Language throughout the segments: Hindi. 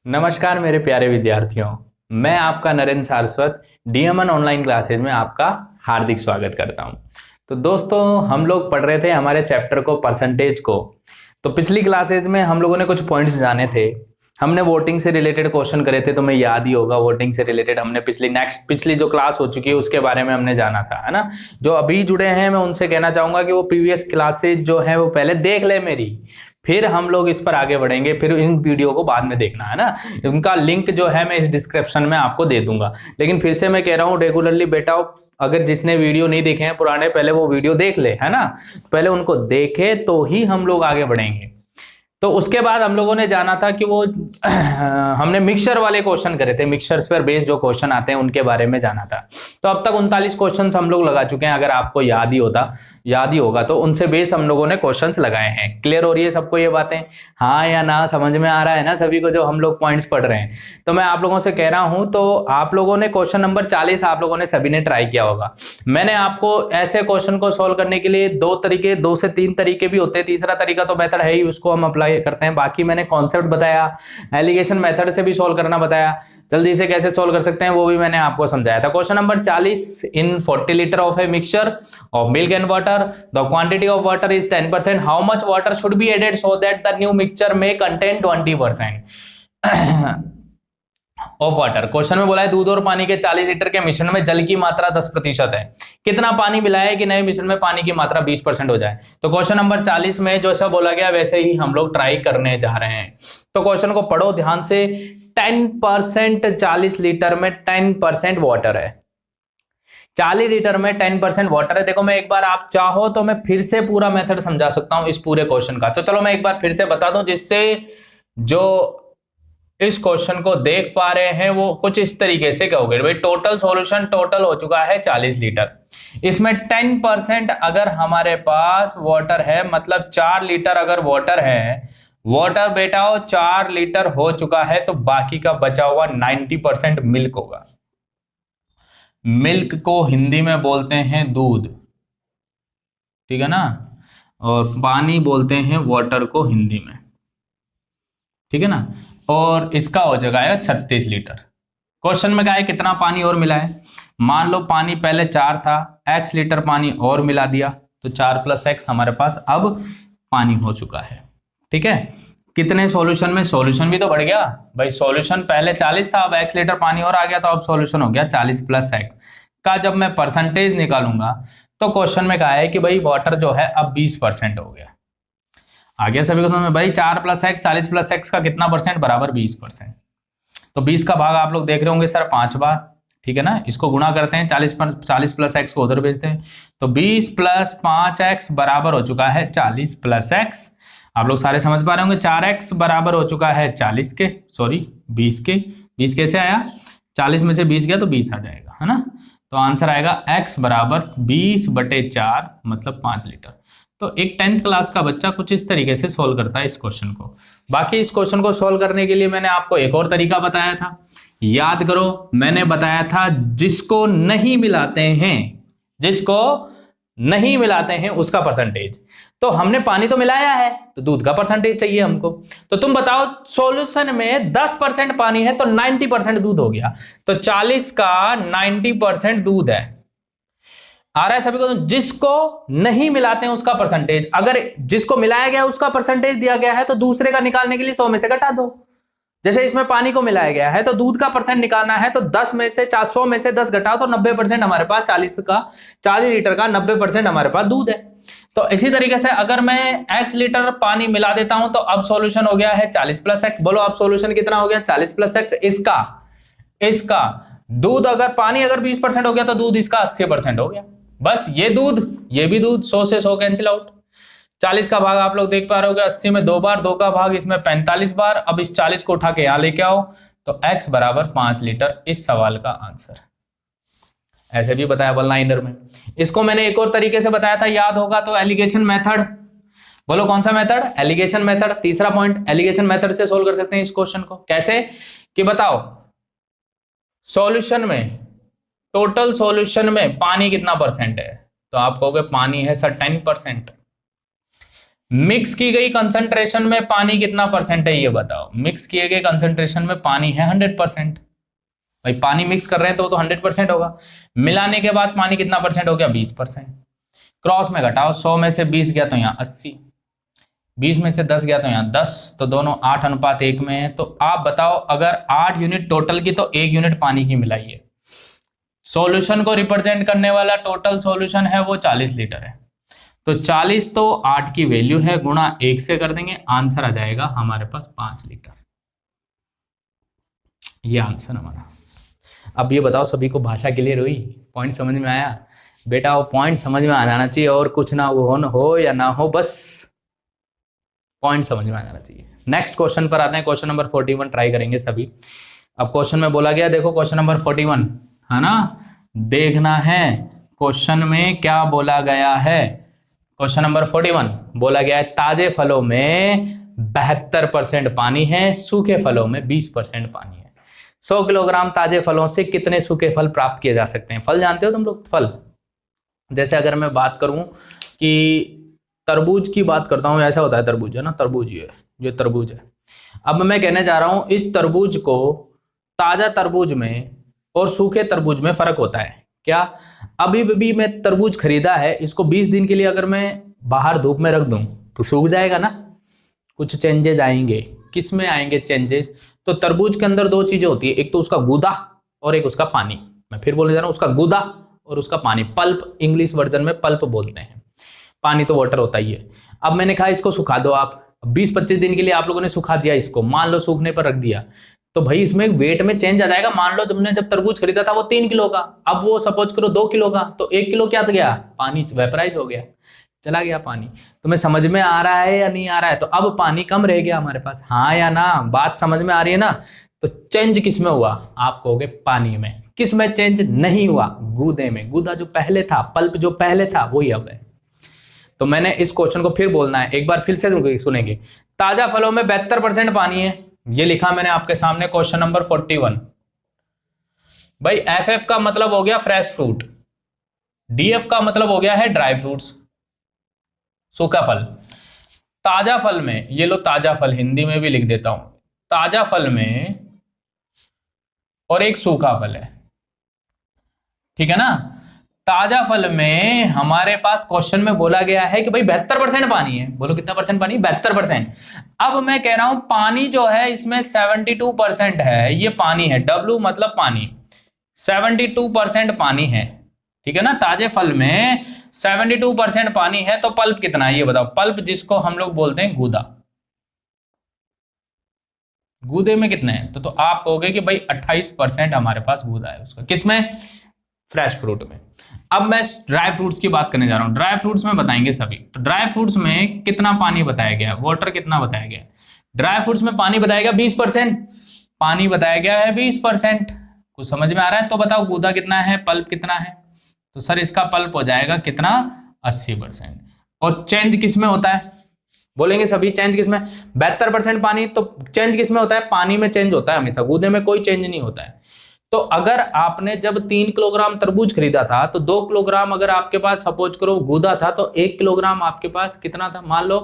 नमस्कार मेरे प्यारे विद्यार्थियों। मैं आपका Narendra Saraswat DMN online classes में आपका हार्दिक स्वागत करता हूं। तो दोस्तों, हम लोग पढ़ रहे थे हमारे चैप्टर को, परसेंटेज को। तो पिछली क्लासेज में हम लोगों ने कुछ पॉइंट्स जाने थे। हमने वोटिंग से रिलेटेड क्वेश्चन करे थे, तुम्हें याद ही होगा। वोटिंग से रिलेटेड हमने पिछली जो क्लास हो चुकी है उसके बारे में हमने जाना था, है ना। जो अभी जुड़े हैं मैं उनसे कहना चाहूंगा कि वो प्रीवियस क्लासेज जो है वो पहले देख ले मेरी, फिर हम लोग इस पर आगे बढ़ेंगे। फिर इन वीडियो को बाद में देखना, है ना। उनका लिंक जो है मैं इस डिस्क्रिप्शन में आपको दे दूंगा। लेकिन फिर से मैं कह रहा हूँ, रेगुलरली बेटा, अगर जिसने वीडियो नहीं देखे हैं पुराने, पहले वो वीडियो देख ले, है ना। पहले उनको देखे तो ही हम लोग आगे बढ़ेंगे। तो उसके बाद हम लोगों ने जाना था कि वो हमने मिक्सचर वाले क्वेश्चन करे थे। मिक्सचर्स पर बेस्ड जो क्वेश्चन आते हैं उनके बारे में जाना था। तो अब तक 39 क्वेश्चंस हम लोग लगा चुके हैं। अगर आपको याद ही होगा तो उनसे बेस हम लोगों ने क्वेश्चंस लगाए हैं। क्लियर हो रही है सबको ये बातें? हाँ या ना? समझ में आ रहा है ना सभी को जो हम लोग पॉइंट्स पढ़ रहे हैं? तो मैं आप लोगों से कह रहा हूं, तो आप लोगों ने क्वेश्चन नंबर 40 आप लोगों ने सभी ने ट्राई किया होगा। मैंने आपको ऐसे क्वेश्चन को सोल्व करने के लिए दो से तीन तरीके भी होते हैं। तीसरा तरीका तो मेथड है ही, उसको हम अप्लाई करते हैं। बाकी मैंने कॉन्सेप्ट बताया, एलिगेशन मेथड से भी सोल्व करना बताया, जल्दी से कैसे सोल्व कर सकते हैं वो भी मैंने आपको समझाया था। Question number 40, in 40 litre of a mixture of milk and water, the quantity of water is 10%. How much water should be added so that the new mixture may contain 20% of water? Question में बोला है दूध और पानी के 40 लीटर के मिश्रण में जल की मात्रा 10% है। कितना पानी मिलाया है कि नए मिश्रण में पानी की मात्रा 20% हो जाए? तो क्वेश्चन नंबर 40 में जैसा बोला गया वैसे ही हम लोग ट्राई करने जा रहे हैं। तो क्वेश्चन को पढ़ो ध्यान से। 10%, 40 लीटर में 10% वाटर है। 40 लीटर में 10% वाटर है। देखो, मैं एक बार, आप चाहो तो मैं फिर से पूरा मेथड समझा सकता हूं इस पूरे क्वेश्चन का। तो चलो मैं एक बार फिर से बता दूं, जिससे जो इस क्वेश्चन को देख पा रहे हैं वो कुछ इस तरीके से कहोगे, भाई टोटल सॉल्यूशन टोटल हो चुका है 40 लीटर। इसमें 10% अगर हमारे पास वाटर है, मतलब 4 लीटर अगर वाटर है, वाटर बेटा 4 लीटर हो चुका है, तो बाकी का बचा हुआ 90% मिल्क होगा। मिल्क को हिंदी में बोलते हैं दूध, ठीक है ना। और पानी बोलते हैं वाटर को हिंदी में, ठीक है ना। और इसका हो जाएगा 36 लीटर। क्वेश्चन में कहा है कितना पानी और मिला है। मान लो पानी पहले 4 था, x लीटर पानी और मिला दिया, तो 4 + x हमारे पास अब पानी हो चुका है, ठीक है। कितने सॉल्यूशन में? सॉल्यूशन भी तो बढ़ गया भाई। सॉल्यूशन पहले 40 था, अब x लीटर पानी और आ गया, तो अब सॉल्यूशन हो गया 40 + x का। जब मैं परसेंटेज निकालूंगा तो क्वेश्चन में कहा है कि भाई वाटर जो है अब 20% हो गया। आ गया सभी को समझ में? भाई 4 + x, 40 + x का कितना परसेंट? बराबर 20%। तो 20 का भाग आप लोग देख रहे होंगे सर 5 बार, ठीक है ना। इसको गुणा करते हैं, 40 + x को उधर भेजते हैं, तो 20 + 5x बराबर हो चुका है 40 + x। आप लोग सारे समझ पा रहे होंगे। 4x बराबर हो चुका है 40 के, सॉरी 20 के। 20 कैसे आया? 40 में से 20 गया तो 20 आ जाएगा, है ना। तो आंसर आएगा x बराबर 20/4, मतलब 5 लीटर। तो एक 10th क्लास का बच्चा कुछ इस तरीके से सोल्व करता है इस क्वेश्चन को। बाकी इस क्वेश्चन को सोल्व करने के लिए मैंने आपको एक और तरीका बताया था, याद करो। मैंने बताया था जिसको नहीं मिलाते हैं, जिसको नहीं मिलाते हैं उसका परसेंटेज। तो हमने पानी तो मिलाया है, तो दूध का परसेंटेज चाहिए हमको। तो तुम बताओ, सॉल्यूशन में 10% पानी है तो 90% दूध हो गया, तो 40 का 90% दूध है। आ रहा है सभी को? तो जिसको नहीं मिलाते हैं उसका परसेंटेज, अगर जिसको मिलाया गया उसका परसेंटेज दिया गया है तो दूसरे का निकालने के लिए 100 में से घटा दो। जैसे इसमें पानी को मिलाया गया है तो दूध का परसेंट निकालना है, तो 10 में से 100 में से 10 घटाओ तो 90% हमारे पास 40 लीटर का 90% हमारे पास दूध है। तो इसी तरीके से अगर मैं x लीटर पानी मिला देता हूं तो अब सॉल्यूशन हो गया है 40 + x। बोलो अब सॉल्यूशन कितना हो गया? 40 + x। इसका दूध, अगर पानी अगर 20% हो गया तो दूध इसका 80% हो गया। बस ये दूध, ये भी दूध, 100 से 100 कैंसिल आउट। 40 का भाग आप लोग देख पा रहे हो, 80 में 2 बार, 2 का भाग इसमें 45 बार। अब इस 40 को उठा के यहां लेके आओ, तो x बराबर 5 लीटर इस सवाल का आंसर। ऐसे भी बताया वन लाइनर में। इसको मैंने एक और तरीके से बताया था, याद होगा तो, एलिगेशन मेथड। बोलो कौन सा मेथड? Alligation method. तीसरा पॉइंट, एलिगेशन मेथड से सोल्व कर सकते हैं इस क्वेश्चन को। कैसे? कि बताओ सॉल्यूशन में, टोटल सॉल्यूशन में पानी कितना परसेंट है? तो आप कहोगे पानी है सर 10%। मिक्स की गई कंसंट्रेशन में पानी कितना परसेंट है ये बताओ। मिक्स किए गए कंसंट्रेशन में पानी है 100%। भाई पानी मिक्स कर रहे हैं तो वो तो 100% होगा। मिलाने के बाद पानी कितना परसेंट हो गया? 20%। क्रॉस में घटाओ, 100 में से 20 गया तो यहाँ 80, 20 में से 10 गया तो यहाँ 10, तो दोनों 8:1 में है। तो आप बताओ अगर 8 यूनिट टोटल की तो 1 यूनिट पानी की मिलाई है। सॉल्यूशन को रिप्रेजेंट करने वाला टोटल सॉल्यूशन है वो 40 लीटर है। तो 40 तो 8 की वैल्यू है, गुणा 1 से कर देंगे, आंसर आ जाएगा हमारे पास 5 लीटर। ये आंसर हमारा। अब ये बताओ सभी को भाषा क्लियर हुई? पॉइंट समझ में आया? बेटा वो पॉइंट समझ में आ जाना चाहिए, और कुछ ना हो या ना हो, बस पॉइंट समझ में आ जाना चाहिए। नेक्स्ट क्वेश्चन पर आते हैं। क्वेश्चन नंबर 41 ट्राई करेंगे सभी। अब क्वेश्चन में बोला गया, देखो क्वेश्चन नंबर 41 है ना, देखना है क्वेश्चन में क्या बोला गया है। क्वेश्चन नंबर 41 बोला गया है ताजे फलों में 72% पानी है, सूखे फलों में 20% पानी है। 100 किलोग्राम ताजे फलों से कितने सूखे फल प्राप्त किए जा सकते हैं? फल जानते हो तुम लोग? फल जैसे अगर मैं बात करूं कि तरबूज की बात करता हूं, ऐसा होता है तरबूज है ना, तरबूज ये तरबूज है। अब मैं कहने जा रहा हूं इस तरबूज को ताजा तरबूज में और सूखे तरबूज में फर्क होता है क्या? अभी भी मैं तरबूज खरीदा है, इसको 20 दिन के लिए अगर मैं बाहर धूप में रख दूं तो सूख जाएगा ना, कुछ चेंजेस आएंगे। किस में आएंगे चेंजेस? तो तरबूज के अंदर दो चीजें होती है, एक तो उसका गूदा और एक उसका पानी। मैं फिर बोलने जा रहा हूं, उसका गूदा और उसका पानी। पल्प इंग्लिश वर्जन में पल्प बोलते हैं, पानी तो वाटर होता ही है। अब मैंने कहा इसको सुखा दो आप, 20-25 दिन के लिए आप लोगों ने सुखा दिया इसको, मान लो सूखने पर रख दिया, तो भाई इसमें वेट में चेंज आ जाएगा। मान लो तुमने जब तरबूज खरीदा था वो 3 किलो का, अब वो सपोज करो 2 किलो का, तो 1 किलो क्या गया? पानी वेपराइज हो गया, चला गया पानी। तुम्हें समझ में आ रहा है या नहीं आ रहा है? तो अब पानी कम रह गया हमारे पास, हाँ या ना? बात समझ में आ रही है ना? तो चेंज किस में हुआ? आप कहोगे पानी में। किस में चेंज नहीं हुआ? गूदे में। गूदा जो पहले था, पल्प जो पहले था, वही अब है। तो मैंने इस क्वेश्चन को फिर बोलना है, एक बार फिर से सुनेंगे। ताजा फलों में 72% पानी है, ये लिखा मैंने आपके सामने क्वेश्चन नंबर 41। भाई एफ का मतलब हो गया फ्रेश फ्रूट, डीएफ का मतलब हो गया है ड्राई फ्रूट्स, सूखा फल। ताजा फल में, ये लो ताजा फल, हिंदी में भी लिख देता हूं, ताजा फल में और एक सूखा फल है, ठीक है ना। ताजा फल में हमारे पास क्वेश्चन में बोला गया है कि भाई 72% पानी है। बोलो कितना परसेंट पानी? 72%। अब मैं कह रहा हूं पानी जो है इसमें 72% है, ये पानी है, W मतलब पानी, 72% पानी है, ठीक है ना। ताजे फल में 72% पानी है, तो पल्प कितना है ये बताओ? पल्प जिसको हम लोग बोलते हैं गूदा, गूदे में कितने हैं? तो आप कहोगे कि भाई 28% हमारे पास गूदा है उसका। किसमें? फ्रेश फ्रूट में। अब मैं ड्राई फ्रूट्स की बात करने जा रहा हूं। ड्राई फ्रूट्स में बताएंगे सभी। तो ड्राई फ्रूट्स में कितना पानी बताया गया? वाटर कितना बताया गया? ड्राई फ्रूट्स में पानी बताया गया 20%, पानी बताया गया है 20%। कुछ समझ में आ रहा है? तो बताओ गूदा कितना है, पल्प कितना है? तो सर इसका पल्प हो जाएगा कितना? 80%। और चेंज किस में होता है? बोलेंगे सभी चेंज किस में? 72% पानी, तो चेंज किस में होता है? पानी में चेंज होता है हमेशा, गूदे में कोई चेंज नहीं होता है। तो अगर आपने जब 3 किलोग्राम तरबूज खरीदा था, तो 2 किलोग्राम अगर आपके पास सपोज करो गूदा था, तो 1 किलोग्राम आपके पास कितना था? मान लो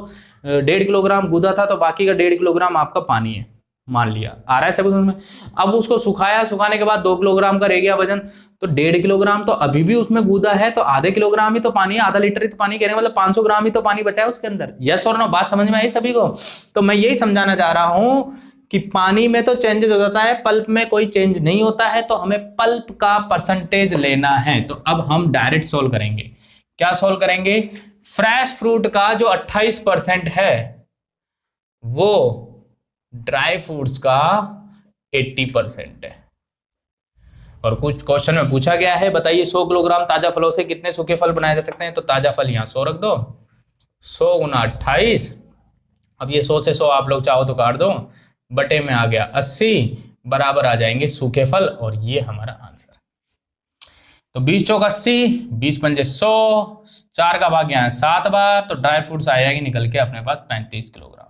1.5 किलोग्राम गूदा था, तो बाकी का 1.5 किलोग्राम आपका पानी है, मान लिया। आ रहा है सब में? अब उसको सुखाया, सुखाने के बाद 2 किलोग्राम का रह गया वजन, तो 1.5 किलोग्राम तो अभी भी उसमें गूदा है, तो आधे किलोग्राम ही तो पानी है, आधा लीटर ही तो पानी कह रहे हैं, मतलब 500 ग्राम ही तो पानी बचा है उसके अंदर। यस और नो? बात समझ में आई सभी को? तो मैं यही समझाना चाह रहा हूं कि पानी में तो चेंजेस हो जाता है, पल्प में कोई चेंज नहीं होता है, तो हमें पल्प का परसेंटेज लेना है। तो अब हम डायरेक्ट सोल्व करेंगे। क्या सोल्व करेंगे? फ्रेश फ्रूट का जो 28% है वो ड्राई फ्रूट्स का 80% है। और कुछ क्वेश्चन में पूछा गया है, बताइए 100 किलोग्राम ताजा फलों से कितने सूखे फल बनाए जा सकते हैं? तो ताजा फल यहां 100 रख दो, 100 गुना 28। अब ये 100 से 100 आप लोग चाहो तो काट दो, बटे में आ गया 80, बराबर आ जाएंगे सूखे फल, और ये हमारा आंसर। तो 20 चौक 80, 20 पंजे 100, 4 का भाग यहाँ 7 बार, तो ड्राई फ्रूट्स आएगा निकल के अपने पास 35 किलोग्राम।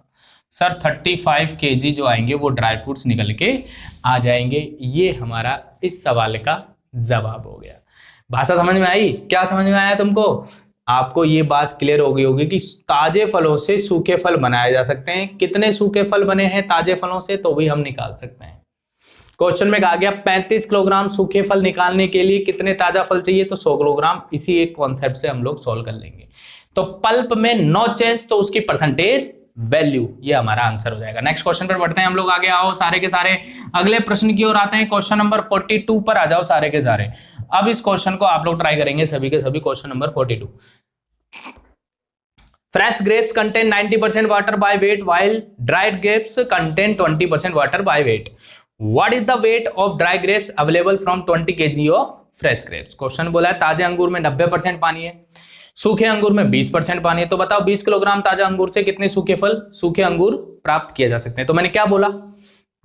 सर 35 kg जो आएंगे वो ड्राई फ्रूट्स निकल के आ जाएंगे। ये हमारा इस सवाल का जवाब हो गया। भाषा समझ में आई? क्या समझ में आया तुमको? आपको ये बात क्लियर हो गई होगी कि ताजे फलों से सूखे फल बनाए जा सकते हैं। कितने सूखे फल बने हैं ताजे फलों से, तो भी हम निकाल सकते हैं। क्वेश्चन में कहा गया 35 किलोग्राम सूखे फल निकालने के लिए कितने ताजा फल चाहिए, तो 100 किलोग्राम। इसी एक कॉन्सेप्ट से हम लोग सॉल्व कर लेंगे। तो पल्प में नो चेंज, तो उसकी परसेंटेज वैल्यू, ये हमारा आंसर हो जाएगा। नेक्स्ट क्वेश्चन पर बढ़ते हैं हम लोग आगे। आओ सारे के सारे अगले प्रश्न की ओर आते हैं। क्वेश्चन नंबर 42 पर आ जाओ सारे के सारे। अब इस क्वेश्चन को आप लोग ट्राई करेंगे सभी के सभी। Question number 42, fresh grapes contain 90% water by weight while dried grapes contain 20% water by weight. What is the weight of dry grapes available from 20 kg of fresh grapes? Question बोला है ताजे अंगूर में 90% पानी है, सूखे अंगूर में 20% पानी है। तो बताओ 20 किलोग्राम ताजा अंगूर से कितने सूखे अंगूर प्राप्त किए जा सकते हैं। तो मैंने क्या बोला,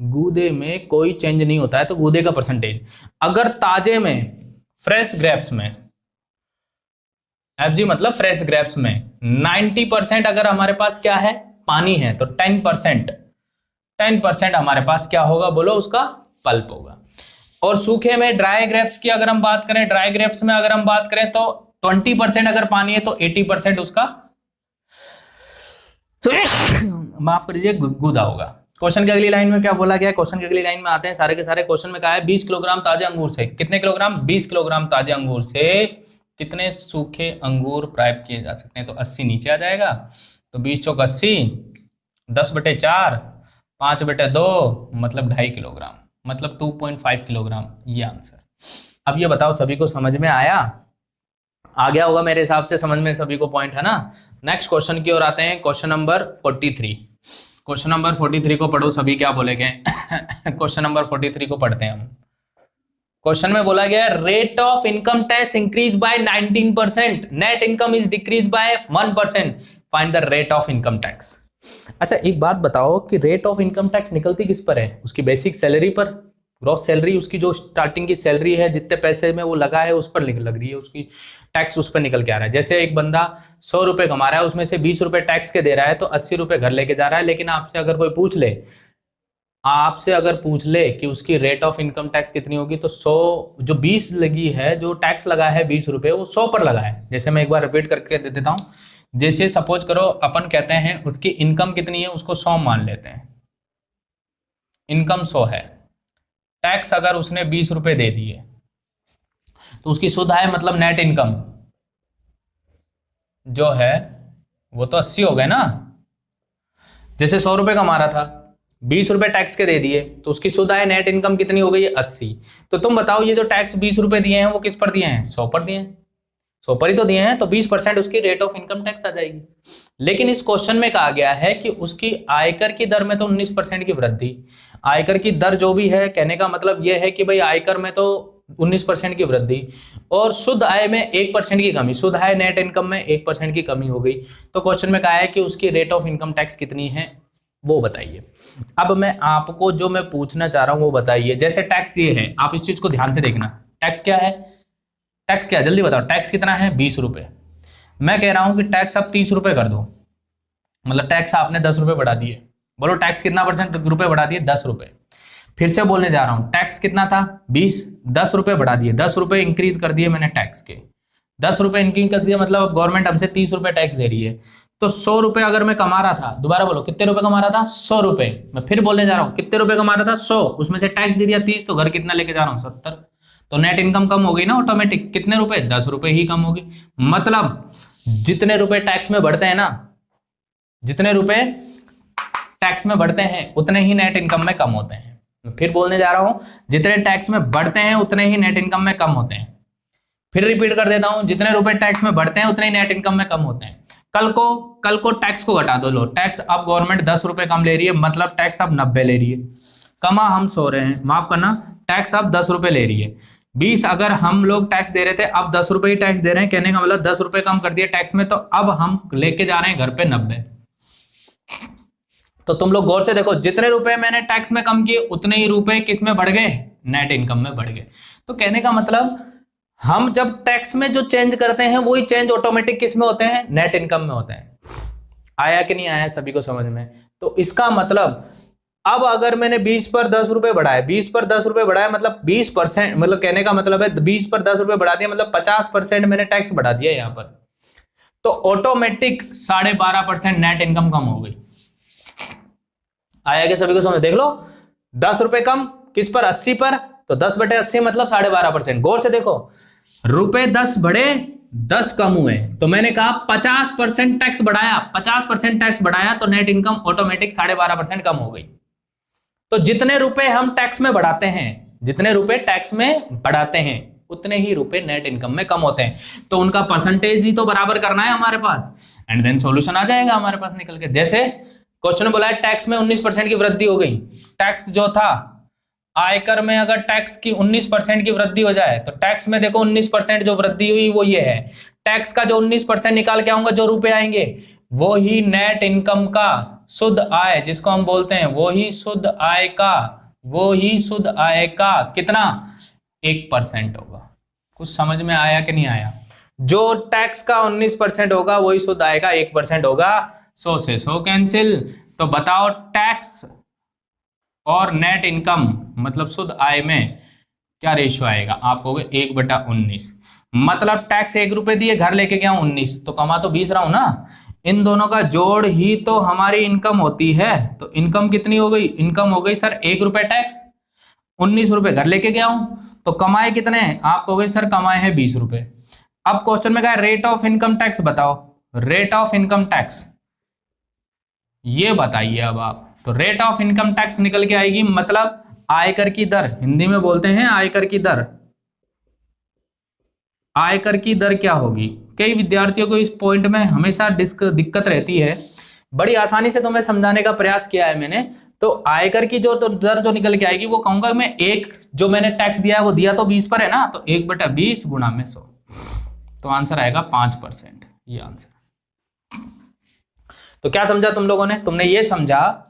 गूदे में कोई चेंज नहीं होता है, तो गूदे का परसेंटेज अगर ताजे में फ्रेश ग्रेप्स में, FG मतलब फ्रेश ग्रेप्स में 90% अगर हमारे पास क्या है पानी है, तो 10% हमारे पास क्या होगा बोलो, उसका पल्प होगा। और सूखे में ड्राई ग्रेप्स की अगर हम बात करें, ड्राई ग्रेप्स में अगर हम बात करें तो 20% अगर पानी है तो 80% उसका माफ कर दीजिए गूदा होगा। क्वेश्चन की अगली लाइन में क्या बोला गया, क्वेश्चन की अगली लाइन में आते हैं सारे के सारे। क्वेश्चन में कहा है 20 किलोग्राम ताजे अंगूर से कितने किलोग्राम, 20 किलोग्राम ताजे अंगूर से कितने सूखे अंगूर प्राप्त किए जा सकते हैं। तो 80 नीचे आ जाएगा, तो 20 चौक 80, 10/4, 5/2 मतलब 2.5 किलोग्राम, मतलब 2.5 किलोग्राम, ये आंसर। अब ये बताओ सभी को समझ में आया, आ गया होगा मेरे हिसाब से समझ में सभी को, पॉइंट है ना। नेक्स्ट क्वेश्चन की ओर आते हैं। क्वेश्चन नंबर 43, क्वेश्चन नंबर 43 को पढ़ो सभी, क्या बोले गए क्वेश्चन नंबर 43 को पढ़ते हैं हम। क्वेश्चन में बोला गया rate of income tax increase by 19%, net income is decrease by 1%, find the rate of income tax. अच्छा एक बात बताओ कि रेट ऑफ इनकम टैक्स निकलती किस पर है, उसकी बेसिक सैलरी पर, ग्रॉस सैलरी, उसकी जो स्टार्टिंग की सैलरी है जितने पैसे में वो लगा है उस पर लग रही है, उसकी टैक्स उस पर निकल के आ रहा है। जैसे एक बंदा 100 रुपए कमा रहा है, उसमें से 20 रुपए टैक्स के दे रहा है, तो 80 रुपए घर लेके जा रहा है। लेकिन आपसे अगर कोई पूछ ले कि उसकी रेट ऑफ इनकम टैक्स कितनी होगी, तो 100 जो 20 लगी है, जो टैक्स लगा है 20 रुपए, वो 100 पर लगा है। जैसे मैं एक बार रिपीट करके दे देता हूं, जैसे सपोज करो अपन कहते हैं उसकी इनकम कितनी है, उसको 100 मान लेते हैं, इनकम 100 है, टैक्स अगर उसने 20 रुपए दे दिए, तो उसकी शुद्ध आय मतलब नेट इनकम जो है वो तो 80 हो गए ना। जैसे 100 रुपए कमा रहा था, 20 रुपए टैक्स के दे दिए, तो उसकी शुद्ध आय नेट इनकम कितनी हो गई है 80। तो तुम बताओ ये जो टैक्स 20 रुपए दिए हैं वो किस पर दिए हैं, 100 पर दिए हैं, 100 पर ही तो दिए हैं, तो 20% उसकी रेट ऑफ इनकम टैक्स आ जाएगी। लेकिन इस क्वेश्चन में कहा गया है कि उसकी आयकर की दर में तो 19% की वृद्धि, आयकर की दर जो भी है, कहने का मतलब यह है कि भाई आयकर में तो 19% की वृद्धि और शुद्ध आय में 1% की कमी, शुद्ध आय नेट इनकम में 1% की कमी हो गई। तो क्वेश्चन में कहा है कि उसकी रेट ऑफ इनकम टैक्स कितनी है वो बताइए। अब मैं आपको जो मैं पूछना चाह रहा हूं वो बताइए। जैसे टैक्स ये है, आप इस चीज को ध्यान से देखना, टैक्स क्या है, टैक्स क्या है जल्दी बताओ, टैक्स कितना है 20 रुपए। मैं कह रहा हूं कि टैक्स आप 30 रुपए कर दो, मतलब टैक्स आपने 10 रुपए बढ़ा दिए। बोलो टैक्स कितना परसेंट रुपए बढ़ा दिए, 10 रुपए। फिर से बोलने जा रहा हूं, टैक्स कितना था 20, 10 रुपए बढ़ा दिए, 10 रुपए इंक्रीज कर दिए मैंने टैक्स के, 10 रुपए इंक्रीज कर दिया, मतलब गवर्नमेंट हमसे 30 रुपए टैक्स दे रही है। तो 100 रुपए अगर मैं कमा रहा था, दोबारा बोलो कितने रुपए कमा रहा था, 100 रुपए। मैं फिर बोलने जा रहा हूं कितने रुपए कमा रहा था 100, उसमें से टैक्स दे दिया 30, तो घर कितना लेके जा रहा हूं 70। तो नेट इनकम कम हो गई ना ऑटोमेटिक, कितने रुपए 10 रुपए ही कम होगी। मतलब जितने रुपए टैक्स में बढ़ते हैं ना, जितने रुपए टैक्स में बढ़ते हैं उतने ही नेट इनकम में कम होते हैं। फिर बोलने जा रहा हूं, जितने टैक्स में बढ़ते हैं उतने ही नेट इनकम में कम होते हैं। फिर रिपीट कर देता हूं, जितने रुपए टैक्स में बढ़ते हैं उतने ही नेट इनकम में कम होते हैं। कल को टैक्स को घटा दो, लो टैक्स अब गवर्नमेंट 10 रुपए कम ले रही है, मतलब टैक्स अब 90 ले रही है। कमा हम 100 रहे हैं, माफ करना, टैक्स अब 10 रुपए ले रही है। 20 अगर हम लोग टैक्स दे रहे थे, अब 10 रुपए ही टैक्स दे रहे हैं, कहने का मतलब 10 रुपए कम कर दिए टैक्स में, तो अब हम लेके जा रहे हैं घर पे 90। तो तुम लोग गौर से देखो, जितने रुपए मैंने टैक्स में कम किए उतने ही रुपए किस में बढ़ गए, नेट इनकम में बढ़ गए। तो कहने का मतलब हम जब टैक्स में जो चेंज करते हैं वही चेंज ऑटोमेटिक किस में होते हैं, नेट इनकम में होते हैं। आया कि नहीं आया सभी को समझ में। तो इसका मतलब अब अगर मैंने 20 पर 10 रुपए बढ़ाए, 20 पर 10 रुपए बढ़ाया, मतलब 20%, मतलब कहने का मतलब है 20 पर 10 रुपए बढ़ा दिया, मतलब 50% मैंने टैक्स बढ़ा दिया यहाँ पर। तो ऑटोमेटिक 12.5% नेट इनकम कम हो गई। आया क्या सभी को समझ? देख लो 10 रुपए कम किस पर? 80 पर। तो 10/80 मतलब 12.5%। गौर से देखो, रुपए 10 बढ़े 10 कम हुए, तो मैंने कहा 50% टैक्स बढ़ाया, 50% टैक्स बढ़ाया तो नेट इनकम ऑटोमेटिक 12.5% कम हो गई। तो जितने रुपए हम टैक्स में बढ़ाते हैं, जितने रुपए टैक्स में बढ़ाते हैं उतने ही रुपए नेट इनकम में कम होते हैं। तो उनका परसेंटेज ही तो बराबर करना है हमारे पास, एंड देन सॉल्यूशन आ जाएगा हमारे पास निकल के। जैसे क्वेश्चन में बोला है टैक्स में 19% की वृद्धि हो गई। टैक्स जो था आयकर में, अगर टैक्स की 19% की वृद्धि हो जाए तो टैक्स में देखो 19% जो वृद्धि हुई वो ये है। टैक्स का जो 19% निकाल के आऊंगा, जो रुपए आएंगे वो ही नेट इनकम का शुद्ध आय, जिसको हम बोलते हैं वो ही शुद्ध आय का, वो ही शुद्ध आय का कितना 1% होगा। कुछ समझ में आया कि नहीं आया? जो टैक्स का 19% होगा वही शुद्ध आय का 1% होगा। 100 से 100 कैंसिल। तो बताओ टैक्स और नेट इनकम मतलब शुद्ध आय में क्या रेशियो आएगा? आप कहोगे 1/19। मतलब टैक्स 1 रुपए दिए, घर लेके गया 19, तो कमा तो 20 रहा हूं ना। इन दोनों का जोड़ ही तो हमारी इनकम होती है। तो इनकम कितनी हो गई? इनकम हो गई सर 1 रुपए टैक्स, 19 रुपए घर लेके गया हूं, तो कमाए कितने? आप कहोगे सर कमाए हैं 20 रुपए। अब क्वेश्चन में कहा रेट ऑफ इनकम टैक्स बताओ, रेट ऑफ इनकम टैक्स ये बताइए अब आप। तो रेट ऑफ इनकम टैक्स निकल के आएगी, मतलब आयकर की दर, हिंदी में बोलते हैं आयकर की दर। आयकर की दर क्या होगी? कई विद्यार्थियों को इस पॉइंट में हमेशा दिक्कत रहती है। बड़ी आसानी से तुम्हें समझाने का प्रयास किया है मैंने। तो आयकर की जो दर जो निकल के आएगी वो कहूंगा मैं, एक जो मैंने टैक्स दिया है वो दिया तो 20 पर है ना, तो 1/20 गुणा में 100, तो आंसर आएगा 5%। ये आंसर। तो क्या समझा तुम लोगों ने? तुमने ये समझा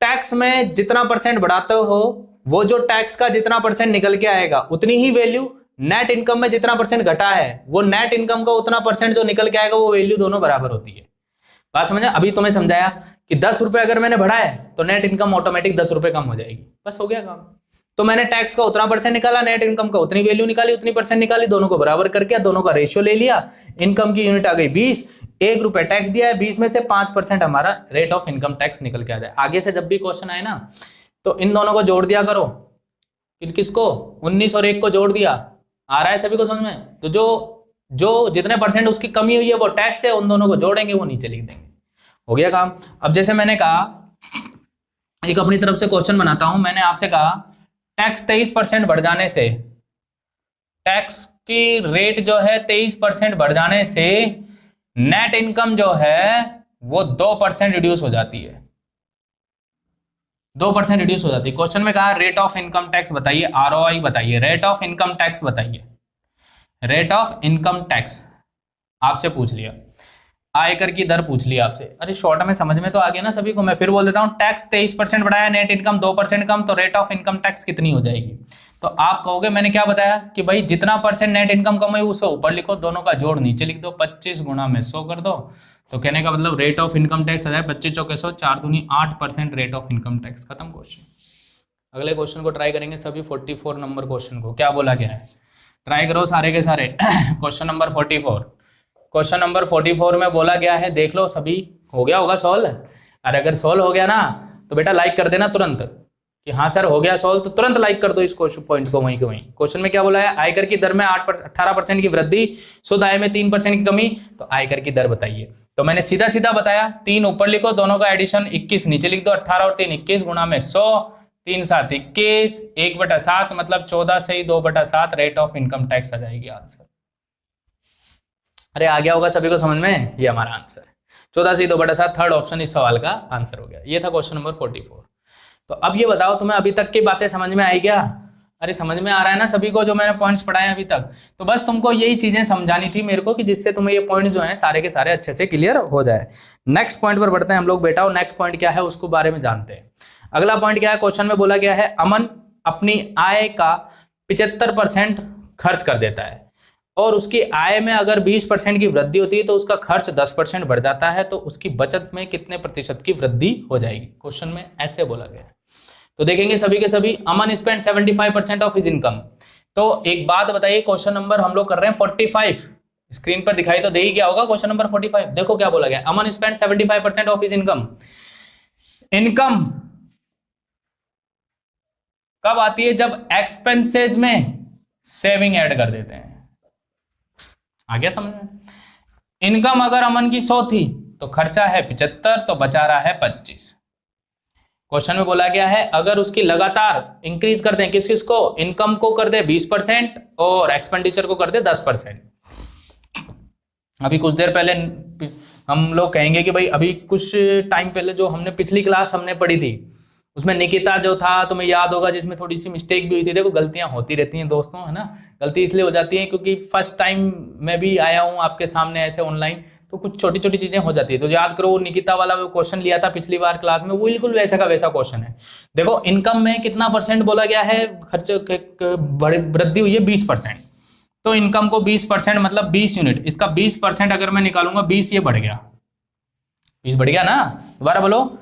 टैक्स में जितना परसेंट बढ़ाते हो वो जो टैक्स का जितना परसेंट निकल के आएगा उतनी ही वैल्यू, नेट इनकम में जितना परसेंट घटा है वो नेट इनकम का उतना परसेंट जो निकल के आएगा वो वैल्यू दोनों बराबर होती है। बात समझा? अभी तुम्हें समझाया कि 10 रुपए अगर मैंने बढ़ाए तो नेट इनकम ऑटोमेटिक 10 रुपए कम हो जाएगी, बस हो गया काम। तो मैंने टैक्स का उतना परसेंट निकाला, नेट इनकम का उतनी वैल्यू निकाली, उतनी परसेंट निकाली, दोनों को बराबर करके दोनों का रेशियो ले लिया। इनकम की यूनिट आ गई 20, 1 रुपए टैक्स दिया है, 20 में से 5% हमारा रेट ऑफ इनकम टैक्स निकल के आ जाए। आगे से जब भी क्वेश्चन आए ना तो इन दोनों को जोड़ दिया करो। किसको? 19 और 1 को जोड़ दिया। आ रहा है सभी को समझ में? तो जो जितने परसेंट उसकी कमी हुई है वो टैक्स है, उन दोनों को जोड़ेंगे, वो नीचे लिख देंगे, हो गया काम। अब जैसे मैंने कहा, एक अपनी तरफ से क्वेश्चन बनाता हूं। मैंने आपसे कहा टैक्स 23% बढ़ जाने से, टैक्स की रेट जो है 23% बढ़ जाने से नेट इनकम जो है वो 2% रिड्यूस हो जाती है, 2% रिड्यूस हो जाती है। क्वेश्चन में कहा रेट ऑफ इनकम टैक्स बताइए, ROI बताइए, रेट ऑफ इनकम टैक्स बताइए। रेट ऑफ इनकम टैक्स आपसे पूछ लिया, आयकर की दर पूछ लिया आपसे। अरे शॉर्ट में समझ में तो आ गया ना सभी को? मैं फिर बोल देता हूं, टैक्स 23% बढ़ाया, नेट इनकम 2% कम, तो रेट ऑफ इनकम टैक्स कितनी हो जाएगी? तो आप कहोगे मैंने क्या बताया कि भाई जितना परसेंट नेट इनकम कम हुई उसे ऊपर लिखो, दोनों का जोड़ नीचे लिख दो, 25 गुणा में 100 कर दो। तो कहने का मतलब रेट ऑफ इनकम टैक्स आ जाए 25 चौके 100, 4 दूनी 8% रेट ऑफ इनकम टैक्स। खत्म क्वेश्चन। अगले क्वेश्चन को ट्राई करेंगे सभी, 44 नंबर क्वेश्चन को। क्या बोला गया है? ट्राई करो सारे के सारे। क्वेश्चन नंबर 44, क्वेश्चन नंबर 44 में बोला गया है, देख लो सभी, हो गया होगा सॉल्व। और अगर सॉल्व हो गया ना तो बेटा लाइक कर देना तुरंत कि हाँ सर हो गया सॉल्व, तो तुरंत लाइक कर दो इस पॉइंट को वहीं के वहीं। क्वेश्चन में क्या बोला है? आयकर की दर में 18% की वृद्धि, शुद्ध आय में 3% की कमी, तो आयकर की दर बताइए। तो मैंने सीधा सीधा बताया, 3 ऊपर लिखो, दोनों का एडिशन 21 नीचे लिख दो, 18 और 3 21 गुणा में 100, 3 7 21, 1/7 मतलब 14 से ही 2/7 रेट ऑफ इनकम टैक्स आ जाएगी आंसर। अरे आ गया होगा सभी को समझ में? ये हमारा आंसर है 14 से 2/7, थर्ड ऑप्शन इस सवाल का आंसर हो गया। ये था क्वेश्चन नंबर 44। तो अब ये बताओ तुम्हें अभी तक की बातें समझ में आई क्या? अरे समझ में आ रहा है ना सभी को जो मैंने पॉइंट्स पढ़ाए अभी तक? तो बस तुमको यही चीजें समझानी थी मेरे को कि जिससे तुम्हें ये पॉइंट जो है सारे के सारे अच्छे से क्लियर हो जाए। नेक्स्ट पॉइंट पर बढ़ते हैं हम लोग बेटा, और नेक्स्ट पॉइंट क्या है उसको बारे में जानते हैं। अगला पॉइंट क्या है? क्वेश्चन में बोला गया है अमन अपनी आय का 75% खर्च कर देता है और उसकी आय में अगर 20% की वृद्धि होती है तो उसका खर्च 10% बढ़ जाता है, तो उसकी बचत में कितने प्रतिशत की वृद्धि हो जाएगी? क्वेश्चन में ऐसे बोला गया है। तो देखेंगे सभी के सभी, अमन स्पेंड 75% ऑफ हिज इनकम। तो एक बात बताइए, क्वेश्चन नंबर हम लोग कर रहे हैं 45, स्क्रीन पर दिखाई तो दे ही क्या होगा। क्वेश्चन नंबर 45 देखो क्या बोला गया, Aman spend 75% of his income. Income कब आती है, जब एक्सपेंसेज में सेविंग ऐड कर देते हैं। आ गया समझ में। इनकम अगर अमन की 100 थी तो खर्चा है 75, तो बचा रहा है 25। क्वेश्चन में बोला गया है अगर उसकी लगातार इंक्रीज कर दें, किस किस को, इनकम को कर दे 20% और एक्सपेंडिचर को कर दे 10%। अभी कुछ देर पहले हम लोग कहेंगे कि भाई अभी कुछ टाइम पहले जो हमने पिछली क्लास हमने पढ़ी थी उसमें निकिता जो था तुम्हें याद होगा, जिसमें थोड़ी सी मिस्टेक भी हुई थी। देखो गलतियां होती रहती हैं दोस्तों, है ना। गलती इसलिए हो जाती है क्योंकि फर्स्ट टाइम मैं भी आया हूं आपके सामने ऐसे ऑनलाइन, तो कुछ छोटी छोटी चीजें हो जाती है। तो याद करो वो निकिता वाला वो क्वेश्चन लिया था पिछली बार क्लास में, वो बिल्कुल वैसा का वैसा क्वेश्चन है। देखो इनकम में कितना परसेंट बोला गया है, खर्च वृद्धि हुई है 20%। तो इनकम को 20% मतलब 20 यूनिट, इसका 20% अगर मैं निकालूंगा 20, ये बढ़ गया, 20 बढ़ गया ना। दोबारा बोलो,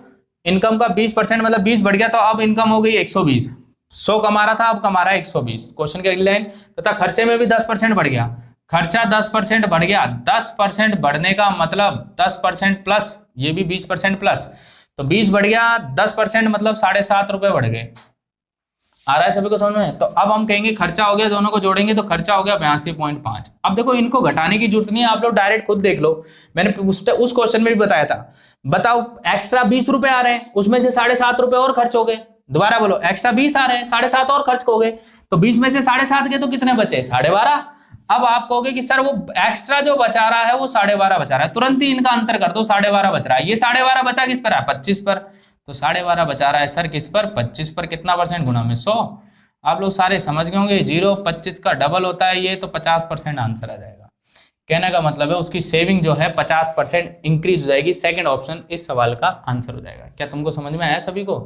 इनकम का 20% मतलब 20 बढ़ गया, तो अब इनकम हो गई 120। 100 कमा रहा था, अब कमा रहा है 120। क्वेश्चन की अगली लाइन, तथा खर्चे में भी 10% बढ़ गया। खर्चा 10% बढ़ गया, 10% बढ़ने का मतलब 10% प्लस, ये भी 20% प्लस, तो 20 बढ़ गया, 10% मतलब 7.5 रुपए बढ़ गए। आ रहा है सभी को समझ में। तो अब हम कहेंगे खर्चा हो गया, दोनों को जोड़ेंगे तो खर्चा हो गया 82.5। अब देखो इनको घटाने की जरूरत नहीं है, आप लोग डायरेक्ट खुद देख लो। मैंने उस क्वेश्चन में भी बताया था। बताओ एक्स्ट्रा 20 रुपए आ रहे हैं, उसमें से 7.5 रुपए और खर्च हो गए। दोबारा बोलो, एक्स्ट्रा 20 आ रहे हैं, 7.5 और खर्च हो गए, तो 20 में से 7.5 के तो कितने बचे, 12.5। अब आप कहोगे कि सर वो एक्स्ट्रा जो बचा रहा है वो 12.5 बचा रहा है, तुरंत ही इनका अंतर कर दो, 12.5 बच रहा है। ये 12.5 बचा किस पर है, 25 पर, तो 12.5 बचा रहा है सर किस पर, 25 पर। कितना परसेंट गुना में 100। आप लोग सारे समझ गए होंगे, 0 25 का डबल होता है ये, तो 50% आंसर आ जाएगा। कहने का मतलब है उसकी सेविंग जो है 50% इंक्रीज हो जाएगी। सेकंड ऑप्शन इस सवाल का आंसर हो जाएगा। क्या तुमको समझ में आया सभी को?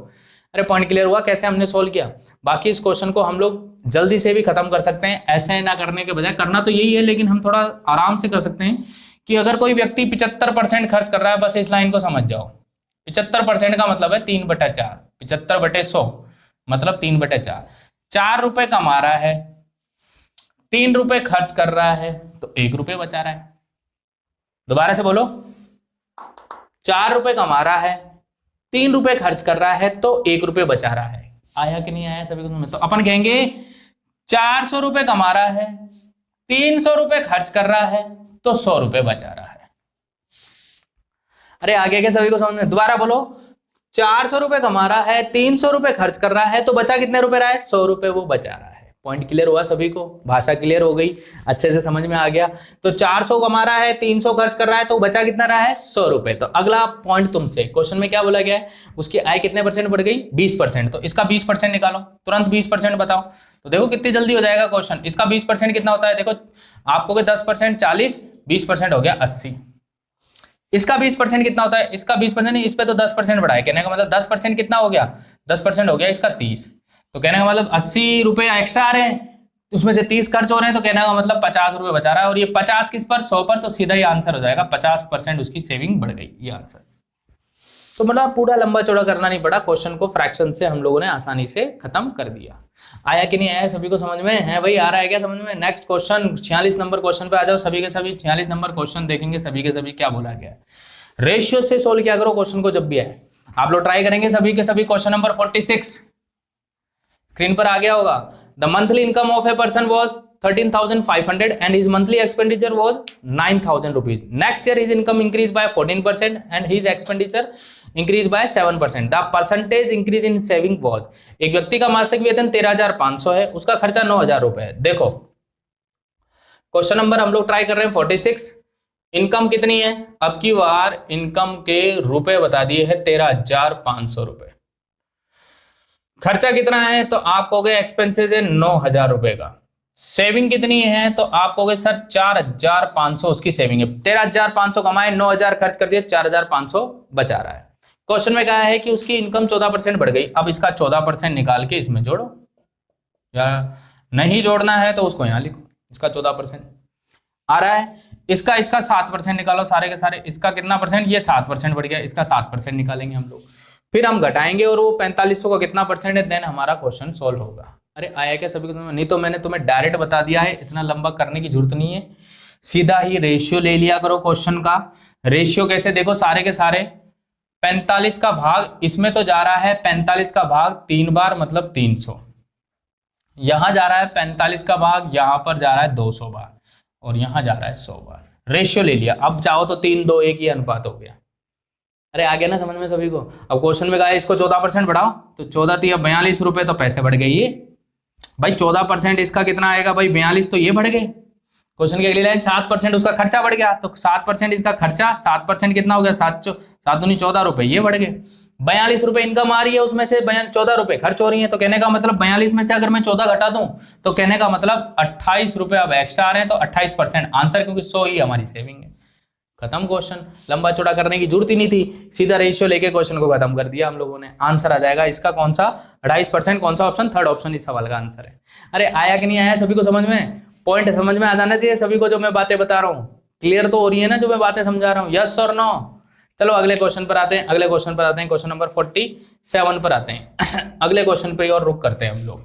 अरे पॉइंट क्लियर हुआ कैसे हमने सोल्व किया? बाकी इस क्वेश्चन को हम लोग जल्दी से भी खत्म कर सकते हैं, ऐसे ना करने के बजाय। करना तो यही है लेकिन हम थोड़ा आराम से कर सकते हैं कि अगर कोई व्यक्ति 75% खर्च कर रहा है, बस इस लाइन को समझ जाओ। 75% का मतलब है 3/4, 75/100 मतलब 3/4। 4 रुपए कमा रहा है, 3 रुपए खर्च कर रहा है, तो 1 रुपए बचा रहा है। दोबारा से बोलो, 4 रुपए कमा रहा है, 3 रुपए खर्च कर रहा है, तो 1 रुपए बचा रहा है। आया कि नहीं आया सभी को? तो अपन कहेंगे 400 रुपए कमा रहा है, 300 रुपए खर्च कर रहा है, तो 100 रुपए बचा रहा है। अरे आगे के सभी को समझ में? दोबारा बोलो, 400 रुपए कमा रहा है, 300 रुपए खर्च कर रहा है, तो बचा कितने रुपए रहा है, 100 रुपए वो बचा रहा है। पॉइंट क्लियर हुआ सभी को? भाषा क्लियर हो गई, अच्छे से समझ में आ गया। तो 400 कमा रहा है, 300 खर्च कर रहा है, तो बचा कितना रहा है, 100 रुपए। तो अगला पॉइंट तुमसे क्वेश्चन में क्या बोला गया है, उसकी आय कितने परसेंट बढ़ गई, 20%। तो इसका 20% निकालो, तुरंत 20% बताओ। तो देखो कितनी जल्दी हो जाएगा क्वेश्चन। इसका 20% कितना होता है, देखो आपको 10% 40, 20% हो गया 80। इसका 20% कितना होता है, इसका 20% नहीं, इस पे तो 10% बढ़ाए। कहने का मतलब 10% कितना हो गया, 10% हो गया इसका 30। तो कहने का मतलब 80 रुपए एक्स्ट्रा आ रहे हैं, उसमें से 30 खर्च हो रहे हैं, तो कहने का मतलब 50 रुपए बचा रहा है। और ये 50 किस पर, 100 पर, तो सीधा ही आंसर हो जाएगा 50% उसकी सेविंग बढ़ गई, ये आंसर। तो मतलब पूरा लंबा चौड़ा करना नहीं पड़ा, क्वेश्चन को फ्रैक्शन से हम लोगों ने आसानी से खत्म कर दिया। आया कि नहीं आया सभी को समझ में? है भाई, आ रहा है क्या समझ में? नेक्स्ट क्वेश्चन 46 नंबर क्वेश्चन पे आ जाओ सभी के सभी। 46 नंबर क्वेश्चन देखेंगे सभी के सभी क्या बोला गया है। रेशियो से सोल्व किया करो क्वेश्चन को जब भी आए। आप लोग ट्राई करेंगे सभी के सभी। क्वेश्चन नंबर 46 स्क्रीन पर आ गया होगा। The monthly income of a person was 13,500 and his monthly expenditure was 9,000 rupees. Next year his income increased by 14% and his expenditure increased by 7%. The percentage increase in saving was, एक व्यक्ति का मासिक वेतन 13,500 है, उसका खर्चा 9,000 रुपए है। देखो क्वेश्चन नंबर हम लोग ट्राई कर रहे हैं 46। इनकम कितनी है, अब की बार इनकम के रुपए बता दिए है 13,500 रुपए। खर्चा कितना है, तो आप कहोगे एक्सपेंसेस है 9,000 रुपए का। सेविंग कितनी है, तो आप कहोगे सर 4,500 उसकी सेविंग है। 13,500 कमाए, 9,000 खर्च कर दिए, 4,500 बचा रहा है। क्वेश्चन में कहा है कि उसकी इनकम 14% बढ़ गई। अब इसका 14% निकाल के इसमें जोड़ो, या नहीं जोड़ना है तो उसको यहां लिखो। इसका 14% आ रहा है, इसका 7% निकालो सारे के सारे। इसका कितना परसेंट, ये 7% बढ़ गया, इसका 7% निकालेंगे हम लोग। फिर हम घटाएंगे और वो 4500 का कितना परसेंट है, देन हमारा क्वेश्चन सॉल्व होगा। अरे आया क्या सभी को समझ में? नहीं तो मैंने तुम्हें डायरेक्ट बता दिया है, इतना लंबा करने की जरूरत नहीं है। सीधा ही रेशियो ले लिया करो क्वेश्चन का। रेशियो कैसे, देखो सारे के सारे 45 का भाग इसमें तो जा रहा है 45 का भाग 3 बार मतलब 300, यहां जा रहा है 45 का भाग यहां पर जा रहा है 200 बार, और यहां जा रहा है 100 बार। रेशियो ले लिया, अब चाहो तो 3 2 1 ही अनुपात हो गया। अरे आ गया ना समझ में सभी को। अब क्वेश्चन में कहा है इसको 14% बढ़ाओ, तो 14 थी अब 42 रुपए, तो पैसे बढ़ गए ये भाई। 14% इसका कितना आएगा भाई 42, तो ये बढ़ गए। क्वेश्चन की अगली लाइन 7% उसका खर्चा बढ़ गया, तो 7% इसका खर्चा, 7% कितना हो गया 7 दूनी 14 रुपए, ये बढ़ गए। 42 रुपए इनकम आ रही है, उसमें से 14 रुपए खर्च हो रही है, तो कहने का मतलब 42 में से अगर मैं 14 घटा दूं तो कहने का मतलब 28 रुपए अब एक्स्ट्रा आ रहे हैं, तो 28% आंसर, क्योंकि 100 ही हमारी सेविंग है। खत्म क्वेश्चन, लंबा चौड़ा करने की जरूरत ही नहीं थी, सीधा रेशियो लेके क्वेश्चन को खत्म कर दिया हम लोगों ने। आंसर आ जाएगा इसका कौन सा 28%, कौन सा ऑप्शन, थर्ड ऑप्शन इस सवाल का आंसर है। अरे आया कि नहीं आया सभी को समझ में, पॉइंट समझ में आ जाना चाहिए सभी को, जो मैं बातें बता रहा हूँ क्लियर तो हो रही है ना जो मैं बातें समझा रहा हूँ, यस और नो। चलो अगले क्वेश्चन पर आते हैं, अगले क्वेश्चन पर आते हैं, क्वेश्चन नंबर 47 पर आते हैं। अगले क्वेश्चन पर और रुक करते हैं हम लोग।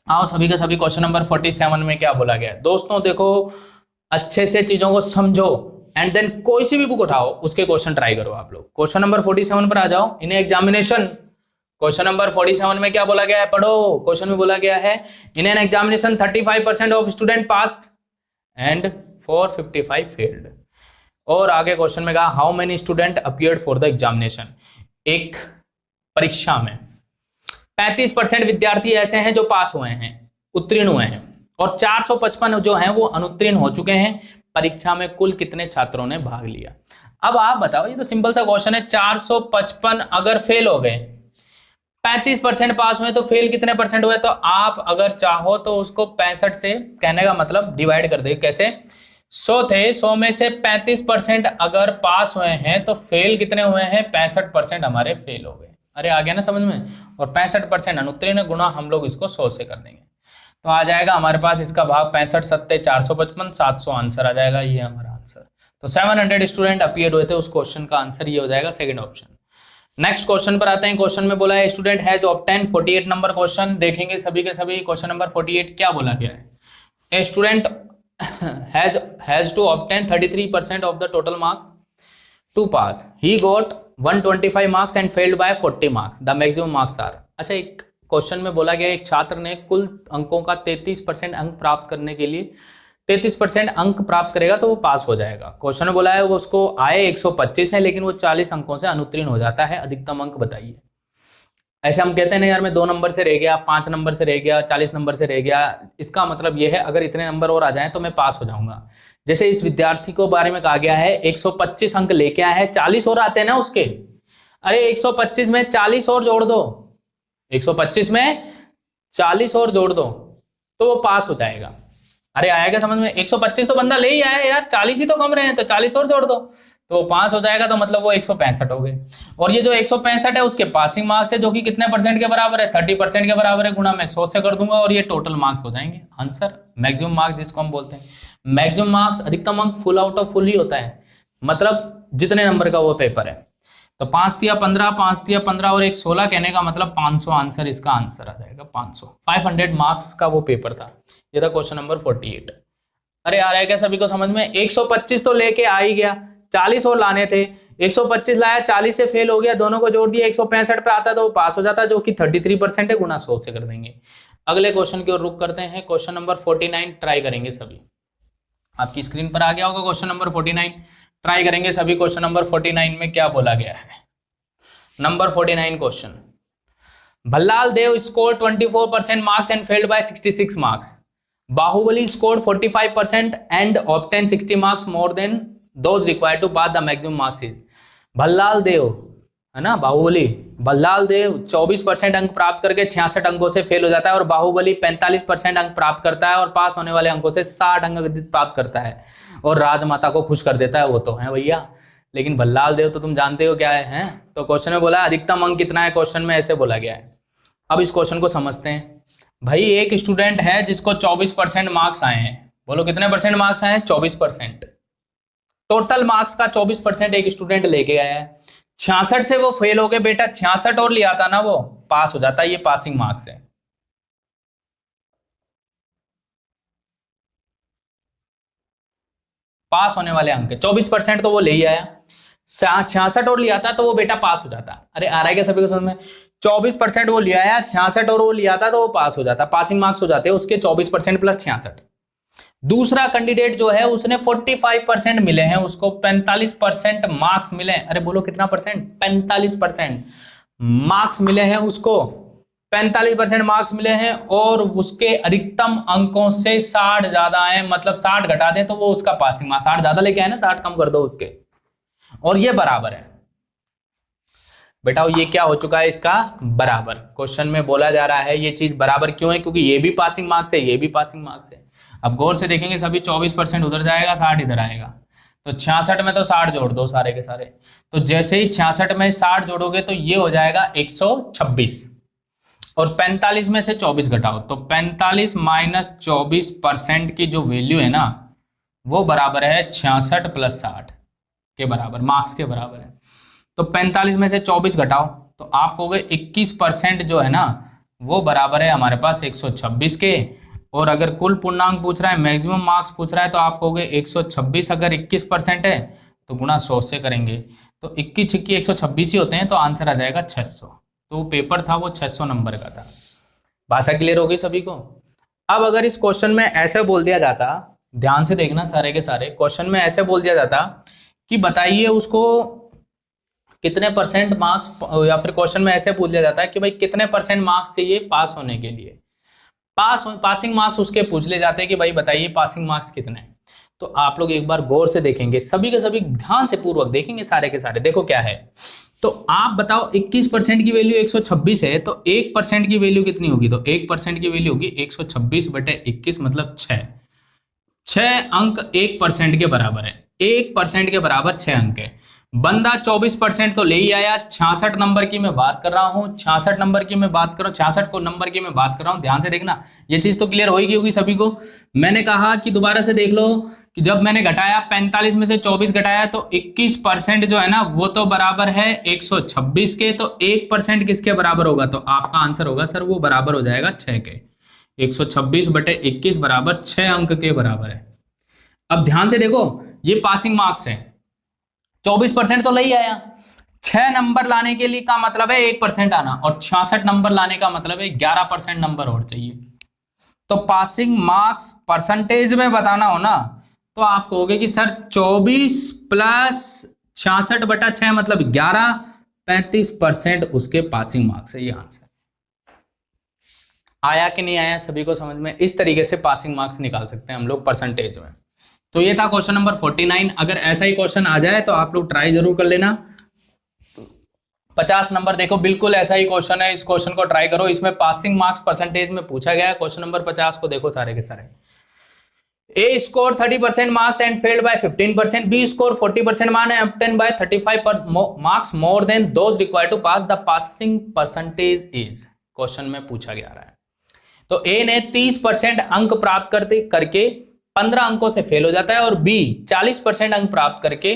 आओ सभी का सभी, क्वेश्चन नंबर 47 में क्या बोला गया है दोस्तों, देखो अच्छे से चीजों को समझो एंड देन कोई सी भी बुक उठाओ उसके क्वेश्चन ट्राई करो आप लोग। क्वेश्चन नंबर 47 पर आ जाओ, इन एग्जामिनेशन। क्वेश्चन नंबर 47 में क्या बोला गया है, पढ़ो। क्वेश्चन में बोला गया है in an examination 35% of student passed and 455 failed. और आगे क्वेश्चन में कहा how many student appeared for the examination. एक परीक्षा में 35% विद्यार्थी ऐसे हैं जो पास हुए हैं, उत्तीर्ण हुए हैं, और 455 जो हैं वो अनुत्तीर्ण हो चुके हैं। परीक्षा में कुल कितने छात्रों ने भाग लिया। अब आप बताओ, ये तो सिंपल सा क्वेश्चन है, 455 अगर फेल हो गए, 35% पास हुए, तो फेल कितने परसेंट हुए, तो आप अगर चाहो तो उसको 65 से, कहने का मतलब डिवाइड कर दे। कैसे, 100 थे, 100 में से 35% अगर पास हुए हैं तो फेल कितने हुए हैं, 65% हमारे फेल हो गए। अरे आ गया ना समझ में, और 65% अनुत्तीर्ण गुणा हम लोग इसको 100 से कर देंगे, तो आ जाएगा हमारे पास इसका भाग 65 सत्ते 455, 700 आंसर आ जाएगा, ये हमारा आंसर। तो 700 स्टूडेंट अपीयर हुए थे, उस क्वेश्चन का आंसर ये हो जाएगा सेकंड ऑप्शन। नेक्स्ट क्वेश्चन पर आते हैं। क्वेश्चन में बोला है student has obtain 48 number question. देखेंगे सभी के सभी क्वेश्चन नंबर 48 क्या बोला गया है। A student has to obtain 33% of the total marks to pass, he got 125 marks and failed by 40 marks, the maximum marks are. अच्छा, एक क्वेश्चन में बोला गया एक छात्र ने कुल अंकों का 33% अंक प्राप्त करने के लिए 33% अंक प्राप्त करेगा तो वो पास हो जाएगा। क्वेश्चन में बोला है वो उसको आए 125 है, लेकिन वो 40 अंकों से अनुत्तीर्ण हो जाता है, अधिकतम अंक बताइए। ऐसे हम कहते हैं ना यार मैं 2 नंबर से रह गया, 5 नंबर से रह गया, 40 नंबर से रह गया, इसका मतलब ये है अगर इतने नंबर और आ जाएं तो मैं पास हो जाऊंगा। जैसे इस विद्यार्थी को बारे में कहा गया है 125 अंक लेके आया है, 40 और आते हैं ना उसके, अरे 125 में 40 और जोड़ दो, 125 में 40 और जोड़ दो तो वो पास हो जाएगा। अरे आएगा समझ में, 125 तो बंदा ले ही आया यार, 40 ही तो कम रहे हैं, तो 40 और जोड़ दो तो वो पास हो जाएगा, तो मतलब वो 165 हो गए। और ये जो 165 है उसके पासिंग मार्क्स है, जो कि कितने परसेंट के बराबर है, 30% के बराबर है, गुणा मैं 100 से कर दूंगा और ये टोटल मार्क्स हो जाएंगे आंसर। मैक्सिमम मार्क्स जिसको हम बोलते हैं, मैक्सिमम मार्क्स अधिकतम अंक फुल आउट ऑफ फुल ही होता है, मतलब जितने नंबर का वो पेपर है। तो 5 तिया 15, 5 तिया 15 और 1 16, कहने का मतलब 500 आंसर, इसका आंसर आ जाएगा 500। 500 मार्क्स का वो पेपर था, ये था क्वेश्चन नंबर 48। अरे आ रहा है क्या सभी को समझ में, 125 तो लेके आ ही गया, 40 और लाने थे, 125 लाया, 40 से फेल हो गया, दोनों को जोड़ दिया 165 पे आता तो वो पास हो जाता, जो कि 33% है, गुना 100 से कर देंगे। अगले क्वेश्चन की ओर रुक करते हैं, क्वेश्चन नंबर 49 ट्राई करेंगे सभी। आपकी स्क्रीन पर आ गया होगा क्वेश्चन नंबर 49, ट्राई करेंगे सभी। क्वेश्चन नंबर 49 में क्या बोला गया है, number 49 question, Bhallal Dev scored 24% marks and failed by 66 marks, Baahubali scored 45% and obtain 60 marks more than those required to pass the maximum marks is. Bhallal Dev है ना, बाहुबली, भल्लाल देव 24% अंक प्राप्त करके 66 अंकों से फेल हो जाता है, और बाहुबली 45% अंक प्राप्त करता है और पास होने वाले अंकों से 60 अंक प्राप्त करता है और राजमाता को खुश कर देता है, वो तो है भैया। लेकिन भल्लाल देव तो तुम जानते हो क्या है, हैं? तो क्वेश्चन में बोला अधिकतम अंक कितना है, क्वेश्चन में ऐसे बोला गया है। अब इस क्वेश्चन को समझते हैं। भाई एक स्टूडेंट है जिसको 24% मार्क्स आए हैं, बोलो कितने परसेंट मार्क्स आए हैं, 24%। टोटल मार्क्स का 24% एक स्टूडेंट लेके आया है, 66 से वो फेल हो गए बेटा, 66 और लिया था ना वो पास हो जाता, ये पासिंग मार्क्स है। पास होने वाले अंक है। 24% तो वो ले ही आया, 66 और लिया था तो वो बेटा पास हो जाता। अरे आ रहा है क्या सभी को समझ में? 24% वो लिया आया, 66 और वो लिया था तो वो पास हो जाता, पासिंग मार्क्स हो जाते हैं उसके 24% प्लस 66। दूसरा कैंडिडेट जो है उसने 45% मिले हैं, उसको 45% मार्क्स मिले। अरे बोलो कितना परसेंट? 45% मार्क्स मिले हैं उसको, 45% मार्क्स मिले हैं और उसके अधिकतम अंकों से 60 ज्यादा है, मतलब 60 घटा दें तो वो उसका पासिंग मार्क्स, 60 ज्यादा लेके आए ना, 60 कम कर दो उसके, और ये बराबर है। बेटा ये क्या हो चुका है? इसका बराबर। क्वेश्चन में बोला जा रहा है ये चीज बराबर क्यों है? क्योंकि ये भी पासिंग मार्क्स है, ये भी पासिंग मार्क्स है। अब गौर से देखेंगे सभी 24% उधर जाएगा, 60 इधर आएगा, तो 66 में तो 60 जोड़ दो सारे के सारे, तो जैसे ही 66 में 60 जोड़ोगे तो ये हो जाएगा 126, और 45 में से 24 घटाओ तो 45 माइनस 24% की जो वैल्यू है ना वो बराबर है 66 प्लस 60 के बराबर, मार्क्स के बराबर है। तो 45 में से 24 घटाओ तो आप कहोगे 21% जो है ना वो बराबर है हमारे पास 126 के। और अगर कुल पूर्णांक पूछ रहा है, मैक्सिमम मार्क्स पूछ रहा है, तो आप कहोगे 126 अगर 21% है तो गुणा 100 से करेंगे तो 21 छिक्की 126 ही होते हैं, तो आंसर आ जाएगा 600। तो पेपर था वो 600 नंबर का था। भाषा क्लियर हो गई सभी को? अब अगर इस क्वेश्चन में ऐसे बोल दिया जाता, ध्यान से देखना सारे के सारे, क्वेश्चन में ऐसे बोल दिया जाता कि बताइए उसको कितने परसेंट मार्क्स, या फिर क्वेश्चन में ऐसे पूछ दिया जाता है कि भाई कितने परसेंट मार्क्स चाहिए पास होने के लिए, पासिंग मार्क्स उसके पूछ ले जाते हैं कि भाई बताइए पासिंग मार्क्स कितने। तो आप लोग एक बार गौर से देखेंगे, सभी के सभी ध्यान से पूर्वक देखेंगे सारे के सारे। देखो क्या है, तो आप बताओ 21% की वैल्यू 126 है तो 1% की वैल्यू कितनी होगी? तो 1% की वैल्यू होगी 126 बटे 21 मतलब 6 अंक 1% के बराबर है, 1% के बराबर 6 अंक है। बंदा 24% तो ले ही आया, 66 नंबर की मैं बात कर रहा हूं, 66 नंबर की मैं बात कर रहा हूं, 66 को नंबर की मैं बात कर रहा हूं। ध्यान से देखना, ये चीज तो क्लियर होगी सभी को। मैंने कहा कि दोबारा से देख लो कि जब मैंने घटाया 45 में से 24 घटाया तो 21% जो है ना वो तो बराबर है 126 के, तो 1% किसके बराबर होगा? तो आपका आंसर होगा सर वो बराबर हो जाएगा 6 के। 126 बटे 21 बराबर 6 अंक के बराबर है। अब ध्यान से देखो, ये पासिंग मार्क्स है, 24% तो नहीं आया, 6 नंबर लाने के लिए का मतलब है 1% आना, और 66 नंबर लाने का मतलब है 11% नंबर और चाहिए। तो पासिंग मार्क्स परसेंटेज में बताना हो ना तो आप कहोगे कि सर 24 प्लस 66 बटा 6 मतलब 11, 35% उसके पासिंग मार्क्स है। ये आंसर आया कि नहीं आया सभी को समझ में? इस तरीके से पासिंग मार्क्स निकाल सकते हैं हम लोग परसेंटेज में। तो ये था क्वेश्चन नंबर 49। अगर ऐसा ही क्वेश्चन आ जाए तो आप लोग ट्राई जरूर कर लेना। 50 नंबर देखो बिल्कुल ऐसा ही क्वेश्चन है, इस क्वेश्चन को ट्राई करो, इसमें पासिंग मार्क्स परसेंटेज में पूछा गया है। क्वेश्चन नंबर 50 को देखो सारे के सारे। A scored 30% marks and failed by 15%. B scored 40% marks and obtained by 35 marks more than those required to pass. The passing percentage is, question में पूछा गया रहा है। तो A ने 30% अंक प्राप्त करके 15 अंकों से फेल हो जाता है, और B 40% अंक प्राप्त करके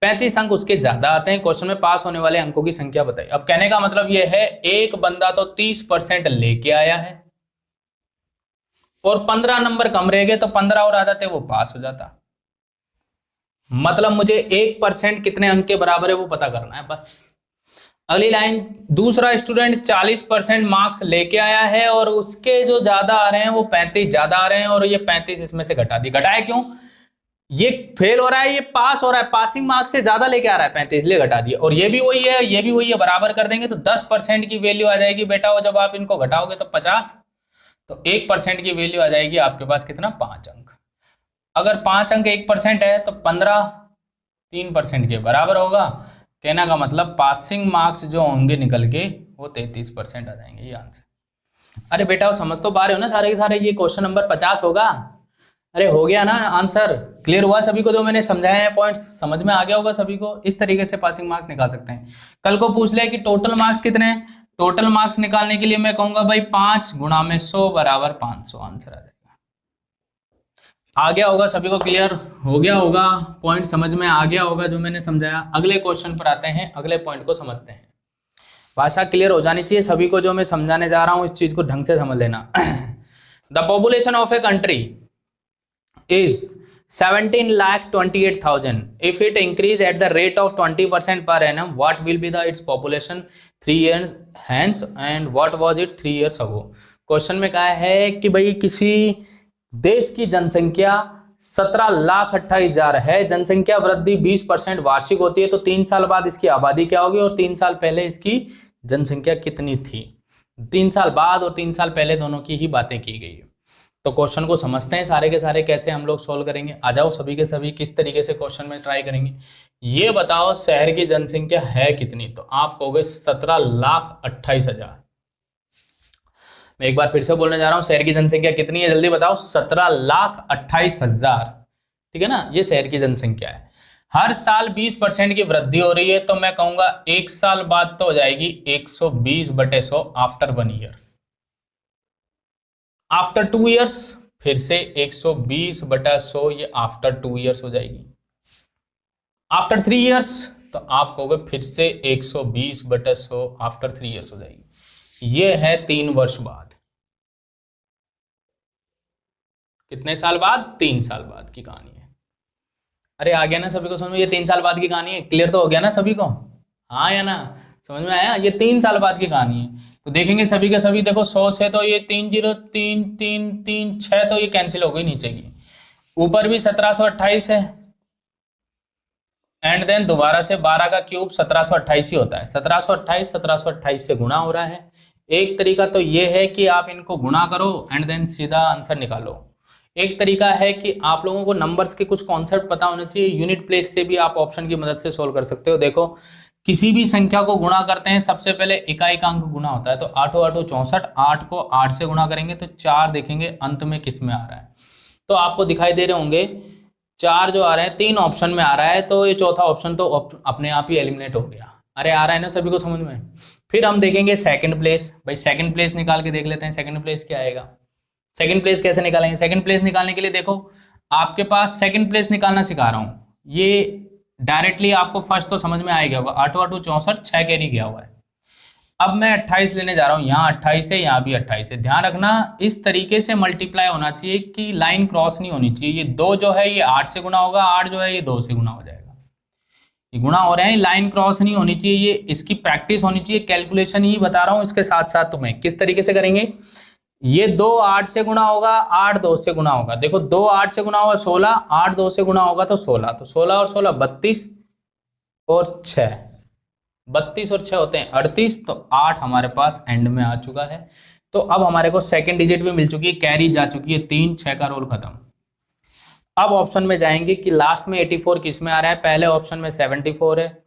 35 अंक उसके ज्यादा आते हैं। क्वेश्चन में पास होने वाले अंकों की संख्या बताइए। अब कहने का मतलब यह है एक बंदा तो 30% लेके आया है और 15 नंबर कम रह गए, तो 15 और आ जाते वो पास हो जाता। मतलब मुझे 1% कितने अंक के बराबर है वो पता करना है बस। अगली लाइन, दूसरा स्टूडेंट 40% मार्क्स लेके आया है और उसके जो ज्यादा आ रहे हैं वो 35 ज्यादा आ रहे हैं, और ये 35 इसमें से घटा दिए। घटाया क्यों? ये फेल हो रहा है, ये पास हो रहा है, पासिंग मार्क्स से ज्यादा लेके आ रहा है 35, इसलिए घटा दिया। और ये भी वही है, ये भी वही है, बराबर कर देंगे तो 10% की वैल्यू आ जाएगी बेटा। और जब आप इनको घटाओगे तो 50, तो 1% की वैल्यू आ जाएगी आपके पास कितना? 5 अंक। अगर 5 अंक 1% है तो 15 3% के बराबर होगा। कहने का मतलब पासिंग मार्क्स जो होंगे निकल के वो 33% आ जाएंगे। ये आंसर। अरे बेटा वो समझ तो पा रहे हो ना सारे के सारे? ये क्वेश्चन नंबर 50 होगा। अरे हो गया ना आंसर? क्लियर हुआ सभी को? जो मैंने समझाया है पॉइंट्स समझ में आ गया होगा सभी को? इस तरीके से पासिंग मार्क्स निकाल सकते हैं। कल को पूछ ले कि टोटल मार्क्स कितने हैं, टोटल मार्क्स निकालने के लिए मैं कहूंगा भाई 5 गुणा में 100 बराबर 500, आंसर आ जाएगा। आ गया होगा सभी को? क्लियर हो गया होगा? पॉइंट समझ में आ गया होगा जो मैंने समझाया? अगले क्वेश्चन पर आते हैं, अगले पॉइंट को समझते हैं। भाषा क्लियर हो जानी चाहिए सभी को, जो मैं समझाने जा रहा हूं इस चीज को ढंग से समझ लेना। The population of a country is 17,28,000. If it increase at the rate of 20% per annum, what will be the its population 3 years hence and what was it 3 years ago? Question में कहा है कि भाई किसी देश की जनसंख्या 17,28,000 है, जनसंख्या वृद्धि 20% वार्षिक होती है, तो 3 साल बाद इसकी आबादी क्या होगी और 3 साल पहले इसकी जनसंख्या कितनी थी। 3 साल बाद और 3 साल पहले दोनों की ही बातें की गई है। तो क्वेश्चन को समझते हैं सारे के सारे कैसे हम लोग सोल्व करेंगे। आ जाओ सभी के सभी किस तरीके से क्वेश्चन में ट्राई करेंगे। ये बताओ शहर की जनसंख्या है कितनी, तो आप कहोगे 17,28,000। मैं एक बार फिर से बोलने जा रहा हूं, शहर की जनसंख्या कितनी है जल्दी बताओ, 17,28,000। ठीक है ना, ये शहर की जनसंख्या है। हर साल 20% की वृद्धि हो रही है, तो मैं कहूंगा 1 साल बाद तो हो जाएगी 120/100 आफ्टर 1 ईयर। आफ्टर 2 ईयर्स फिर से 120/100 ये आफ्टर 2 ईयर्स हो जाएगी। आफ्टर 3 ईयर्स तो आप कहोगे फिर से 120/100 आफ्टर 3 ईयर्स हो जाएगी। ये है 3 वर्ष बाद। कितने साल बाद? 3 साल बाद की कहानी है। अरे आ गया ना सभी को समझ में, ये 3 साल बाद की कहानी है। क्लियर तो हो गया ना सभी को, हाँ या ना, समझ में आया? ये 3 साल बाद की कहानी है। तो देखेंगे सभी के सभी, देखो 100 से तो ये 3 0 3 3 3 6 तो ये कैंसिल हो गई नीचे की, ऊपर भी 1728 है, एंड देन दोबारा से 12 का क्यूब 1728 ही होता है। 1728 से गुणा हो रहा है। एक तरीका तो ये है कि आप इनको गुणा करो एंड देन सीधा आंसर निकालो। एक तरीका है कि आप लोगों को नंबर्स के कुछ कॉन्सेप्ट पता होने चाहिए, यूनिट प्लेस से भी आप ऑप्शन की मदद से सोल्व कर सकते हो। देखो किसी भी संख्या को गुणा करते हैं सबसे पहले इकाई का अंक गुणा होता है, तो 8 8 64, 8 को 8 से गुणा करेंगे तो 4 देखेंगे अंत में किस में आ रहा है, तो आपको दिखाई दे रहे होंगे 4 जो आ रहे हैं 3 ऑप्शन में आ रहा है, तो ये चौथा ऑप्शन तो अपने आप ही एलिमिनेट हो गया। अरे आ रहा है ना सभी को समझ में। फिर हम देखेंगे सेकंड प्लेस, भाई सेकंड प्लेस निकाल के देख लेते हैं सेकंड प्लेस क्या आएगा। सेकंड प्लेस कैसे निकालेंगे? सेकंड प्लेस निकालने के लिए देखो आपके पास सेकंड प्लेस निकालना सिखा रहा हूं, ये डायरेक्टली आपको फर्स्ट तो समझ में आ गया होगा। 8 8 64, 6 कैरी गया हुआ है। अब मैं 28 लेने जा रहा हूं, यहाँ 28 है, यहाँ भी 28 है। ध्यान रखना इस तरीके से मल्टीप्लाई होना चाहिए कि लाइन क्रॉस नहीं होनी चाहिए। ये 2 जो है ये 8 से गुना होगा, 8 जो है ये 2 से गुना हो जाएगा। ये गुना हो रहे हैं, लाइन क्रॉस नहीं होनी चाहिए, ये इसकी प्रैक्टिस होनी चाहिए। कैलकुलेशन ही बता रहा हूं इसके साथ साथ तुम्हें किस तरीके से करेंगे। ये 2 8 से गुना होगा, 8 2 से गुना होगा। देखो 2 8 से गुना होगा 16, 8 2 से गुना होगा तो 16, तो 16 और 16 32 और 6, 32 और 6 होते हैं 38, तो 8 हमारे पास एंड में आ चुका है। तो अब हमारे को सेकंड डिजिट भी मिल चुकी है, कैरी जा चुकी है 3, 6 का रोल खत्म। अब ऑप्शन में जाएंगे कि लास्ट में 84 किस में आ रहा है। पहले ऑप्शन में 74 है,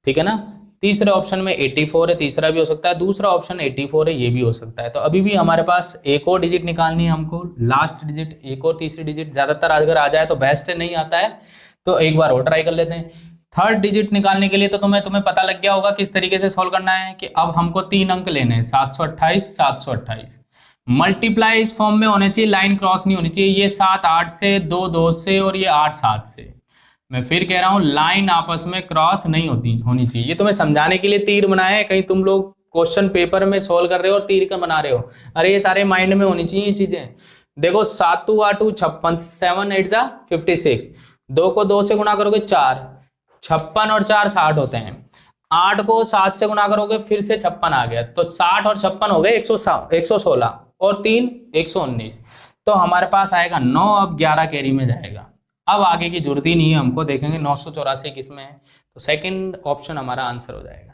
ठीक है ना। तीसरे ऑप्शन में 84 है, तीसरा भी हो सकता है। दूसरा ऑप्शन 84 है, ये भी हो सकता है। तो अभी भी हमारे पास एक और डिजिट निकालनी है हमको, लास्ट डिजिट, एक और तीसरी डिजिट। ज्यादातर अगर आ जाए तो बेस्ट है, नहीं आता है तो एक बार और ट्राई कर लेते हैं। थर्ड डिजिट निकालने के लिए तो तुम्हें पता लग गया होगा किस तरीके से सॉल्व करना है कि अब हमको 3 अंक लेने हैं, 728 728। मल्टीप्लाई इस फॉर्म में होने चाहिए, लाइन क्रॉस नहीं होनी चाहिए। ये 7 8 से, 2 2 से और ये 8 7 से। मैं फिर कह रहा हूं लाइन आपस में क्रॉस नहीं होनी चाहिए। ये तुम्हें समझाने के लिए तीर बनाए हैं, कहीं तुम लोग क्वेश्चन पेपर में सोल्व कर रहे हो और तीर का बना रहे हो। अरे ये सारे माइंड में होनी चाहिए ये चीजें। देखो 7 2 8 56, 7 8 जा 56, 2 को 2 से गुणा करोगे 4, 56 और 4 60 होते हैं। 8 को 7 से गुणा करोगे फिर से 56 आ गया, तो 60 और 56 हो गए 116 और 3 119, तो हमारे पास आएगा 9। अब 11 कैरी में जाएगा। अब आगे की जरूरत ही नहीं है हमको, देखेंगे 984 किस में है, तो सेकंड ऑप्शन हमारा आंसर हो जाएगा।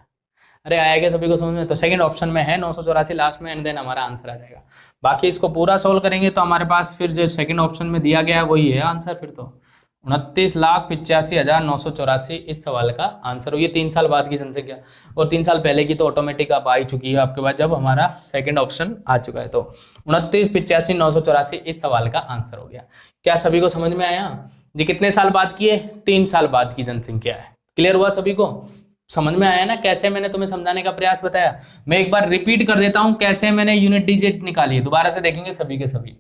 अरे आएगा सभी को समझ में, तो सेकंड ऑप्शन में है 984 लास्ट में, एंड देन हमारा आंसर आ जाएगा। बाकी इसको पूरा सोल्व करेंगे तो हमारे पास फिर जो सेकंड ऑप्शन में दिया गया है वही है आंसर। फिर तो 29,85,984 इस सवाल का आंसर हो। ये 3 साल बाद की जनसंख्या, और 3 साल पहले की तो ऑटोमेटिक अब आ ही चुकी है आपके पास, जब हमारा सेकंड ऑप्शन आ चुका है। तो 29,85,984 इस सवाल का आंसर हो गया। क्या सभी को समझ में आया? जी कितने साल बाद की है? 3 साल बाद की जनसंख्या है। क्लियर हुआ सभी को? समझ में आया ना कैसे मैंने तुम्हें समझाने का प्रयास बताया। मैं एक बार रिपीट कर देता हूं कैसे मैंने यूनिट डिजिट निकाली है, दोबारा से देखेंगे सभी के सभी।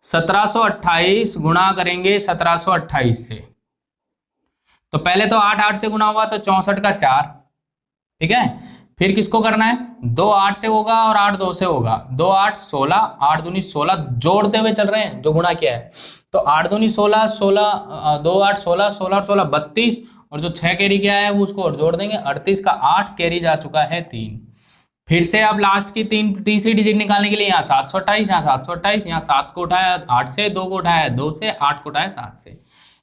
1728 गुणा करेंगे 1728 से, तो पहले तो 8 8 से गुणा हुआ तो 64 का 4, ठीक है। फिर किसको करना है? 2 8 से होगा और 8 2 से होगा, 2 8 16, 8 दूनी 16, जोड़ते हुए चल रहे हैं जो गुणा किया है। तो 8 दूनी 16, 16 2 8 16, 16 16 32, और जो 6 कैरी गया है वो उसको और जोड़ देंगे, 38 का 8 कैरी जा चुका है 3। फिर से अब लास्ट की तीसरी डिजिट निकालने के लिए यहाँ 728, यहाँ 728, यहाँ 7 को उठाया 8 से, 2 को उठाया 2 से, 8 को उठाया 7 से।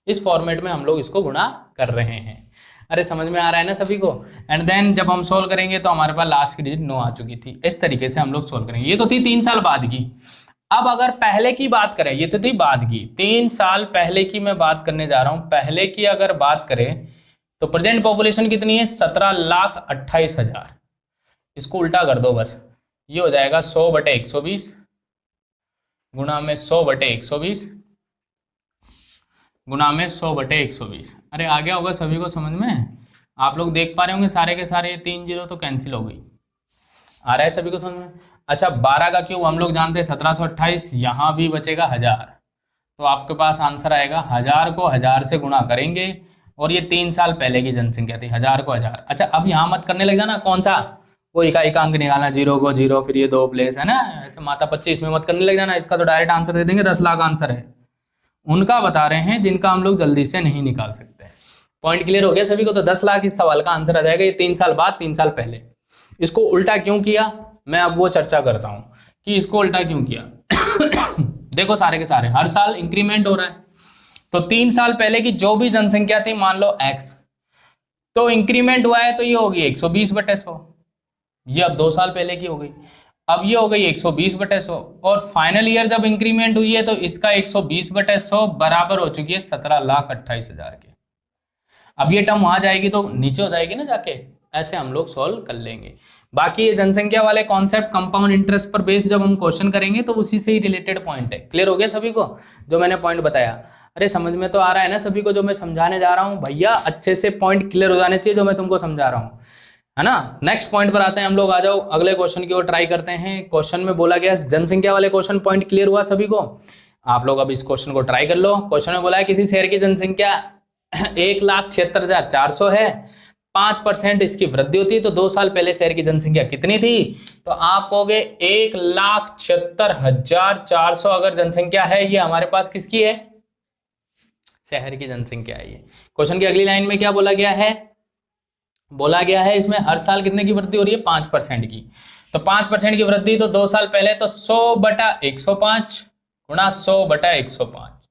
इस फॉर्मेट में हम लोग इसको गुणा कर रहे हैं। अरे समझ में आ रहा है ना सभी को। एंड देन जब हम सोल्व करेंगे तो हमारे पास लास्ट की डिजिट 9 आ चुकी थी। इस तरीके से हम लोग सोल्व करेंगे। ये तो थी 3 साल बाद की। अब अगर पहले की बात करें, ये तो थी बाद की, 3 साल पहले की मैं बात करने जा रहा हूं। पहले की अगर बात करें तो प्रेजेंट पॉपुलेशन कितनी है? 17,28,000। इसको उल्टा कर दो बस, ये हो जाएगा 100/120 गुणा में 100/120 गुणा में 100/120। अरे आ गया होगा सभी को समझ में? आप लोग देख पा रहे होंगे सारे के सारे 3 जीरो तो कैंसिल हो गई। आ रहा है सभी को समझ में? अच्छा 12 का क्यूब हम लोग जानते हैं 1728, यहाँ भी बचेगा 1000, तो आपके पास आंसर आएगा 1000 को 1000 से गुणा करेंगे, और ये 3 साल पहले की जनसंख्या थी। 1000 को 1000। अच्छा अब यहाँ मत करने लग जाना कौन सा, वो इकाई का अंक निकालना, 0 को 0, फिर ये 2 प्लेस है ना, ऐसे माता 25 में मत करने लग जाना। इसका तो डायरेक्ट आंसर दे देंगे, 10 लाख आंसर है। उनका बता रहे हैं जिनका हम लोग जल्दी से नहीं निकाल सकते। पॉइंट क्लियर हो गया सभी को? तो 10 लाख इस सवाल का आंसर आ जाएगा। ये 3 साल बाद, 3 साल पहले। इसको उल्टा क्यों किया, मैं अब वो चर्चा करता हूं कि इसको उल्टा क्यों किया। देखो सारे के सारे हर साल इंक्रीमेंट हो रहा है, तो 3 साल पहले की जो भी जनसंख्या थी, मान लो x, तो इंक्रीमेंट हुआ है तो ये होगी 120/100। ये अब 2 साल पहले की हो गई। अब ये हो गई 120/100, और फाइनल ईयर जब इंक्रीमेंट हुई है तो इसका 120/100 बराबर हो चुकी है 17,28,000 के। अब ये टर्म वहां जाएगी तो नीचे हो जाएगी ना जाके। ऐसे हम लोग सॉल्व कर लेंगे। बाकी ये जनसंख्या वाले कॉन्सेप्ट कंपाउंड इंटरेस्ट पर बेस जब हम क्वेश्चन करेंगे तो उसी से ही रिलेटेड पॉइंट है। क्लियर हो गया सभी को जो मैंने पॉइंट बताया? अरे समझ में तो आ रहा है ना सभी को जो मैं समझाने जा रहा हूँ? भैया अच्छे से पॉइंट क्लियर हो जाने चाहिए जो मैं तुमको समझा रहा हूँ, है ना। नेक्स्ट पॉइंट पर आते हैं हम लोग। आ जाओ अगले क्वेश्चन की ओर ट्राई करते हैं। क्वेश्चन में बोला गया जनसंख्या वाले क्वेश्चन, पॉइंट क्लियर हुआ सभी को? आप लोग अब इस क्वेश्चन को ट्राई कर लो। क्वेश्चन में बोला है किसी शहर की जनसंख्या 1,76,400 है, 5% इसकी वृद्धि होती है, तो 2 साल पहले शहर की जनसंख्या कितनी थी? तो आप कहोगे 1,76,400 अगर जनसंख्या है, ये हमारे पास किसकी है? शहर की जनसंख्या है ये। क्वेश्चन की अगली लाइन में क्या बोला गया है? बोला गया है इसमें हर साल कितने की वृद्धि हो रही है? 5% की। तो 5% की वृद्धि तो 2 साल पहले तो 100/105 गुणा 100/105,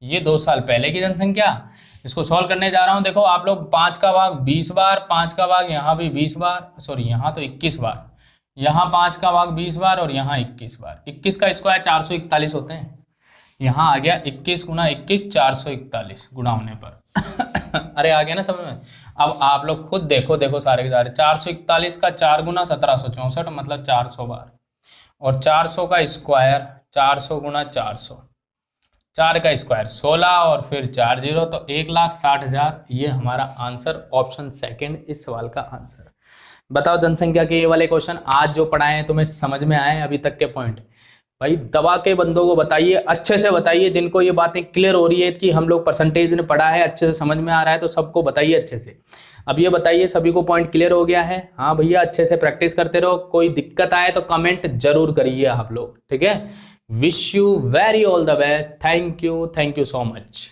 ये 2 साल पहले की जनसंख्या। इसको सॉल्व करने जा रहा हूं। देखो आप लोग 5 का भाग 20 बार, 5 का भाग यहाँ भी 20 बार, सॉरी यहाँ तो 21 बार, यहाँ 5 का भाग 20 बार और यहाँ 21 बार। 21 का स्क्वायर 441 होते हैं। यहाँ आ गया 21 गुणा 21 441 गुणा होने पर। अरे आ गया ना समझ में? अब आप लोग खुद देखो, देखो सारे के सारे 441 का 4 गुना 1764 मतलब 400 बार, और 400 का स्क्वायर 400 गुना 400, 4 का स्क्वायर 16 और फिर 4 जीरो, तो 1,60,000 ये हमारा आंसर, ऑप्शन सेकंड इस सवाल का आंसर। बताओ जनसंख्या के ये वाले क्वेश्चन आज जो पढ़ाए हैं तुम्हें समझ में आए अभी तक के पॉइंट? भाई दबा के बंदों को बताइए, अच्छे से बताइए, जिनको ये बातें क्लियर हो रही है कि हम लोग परसेंटेज ने पढ़ा है, अच्छे से समझ में आ रहा है, तो सबको बताइए अच्छे से। अब ये बताइए सभी को पॉइंट क्लियर हो गया है? हाँ भैया अच्छे से प्रैक्टिस करते रहो। कोई दिक्कत आए तो कमेंट जरूर करिए आप लोग, ठीक है। Wish you very all the best. Thank you so much.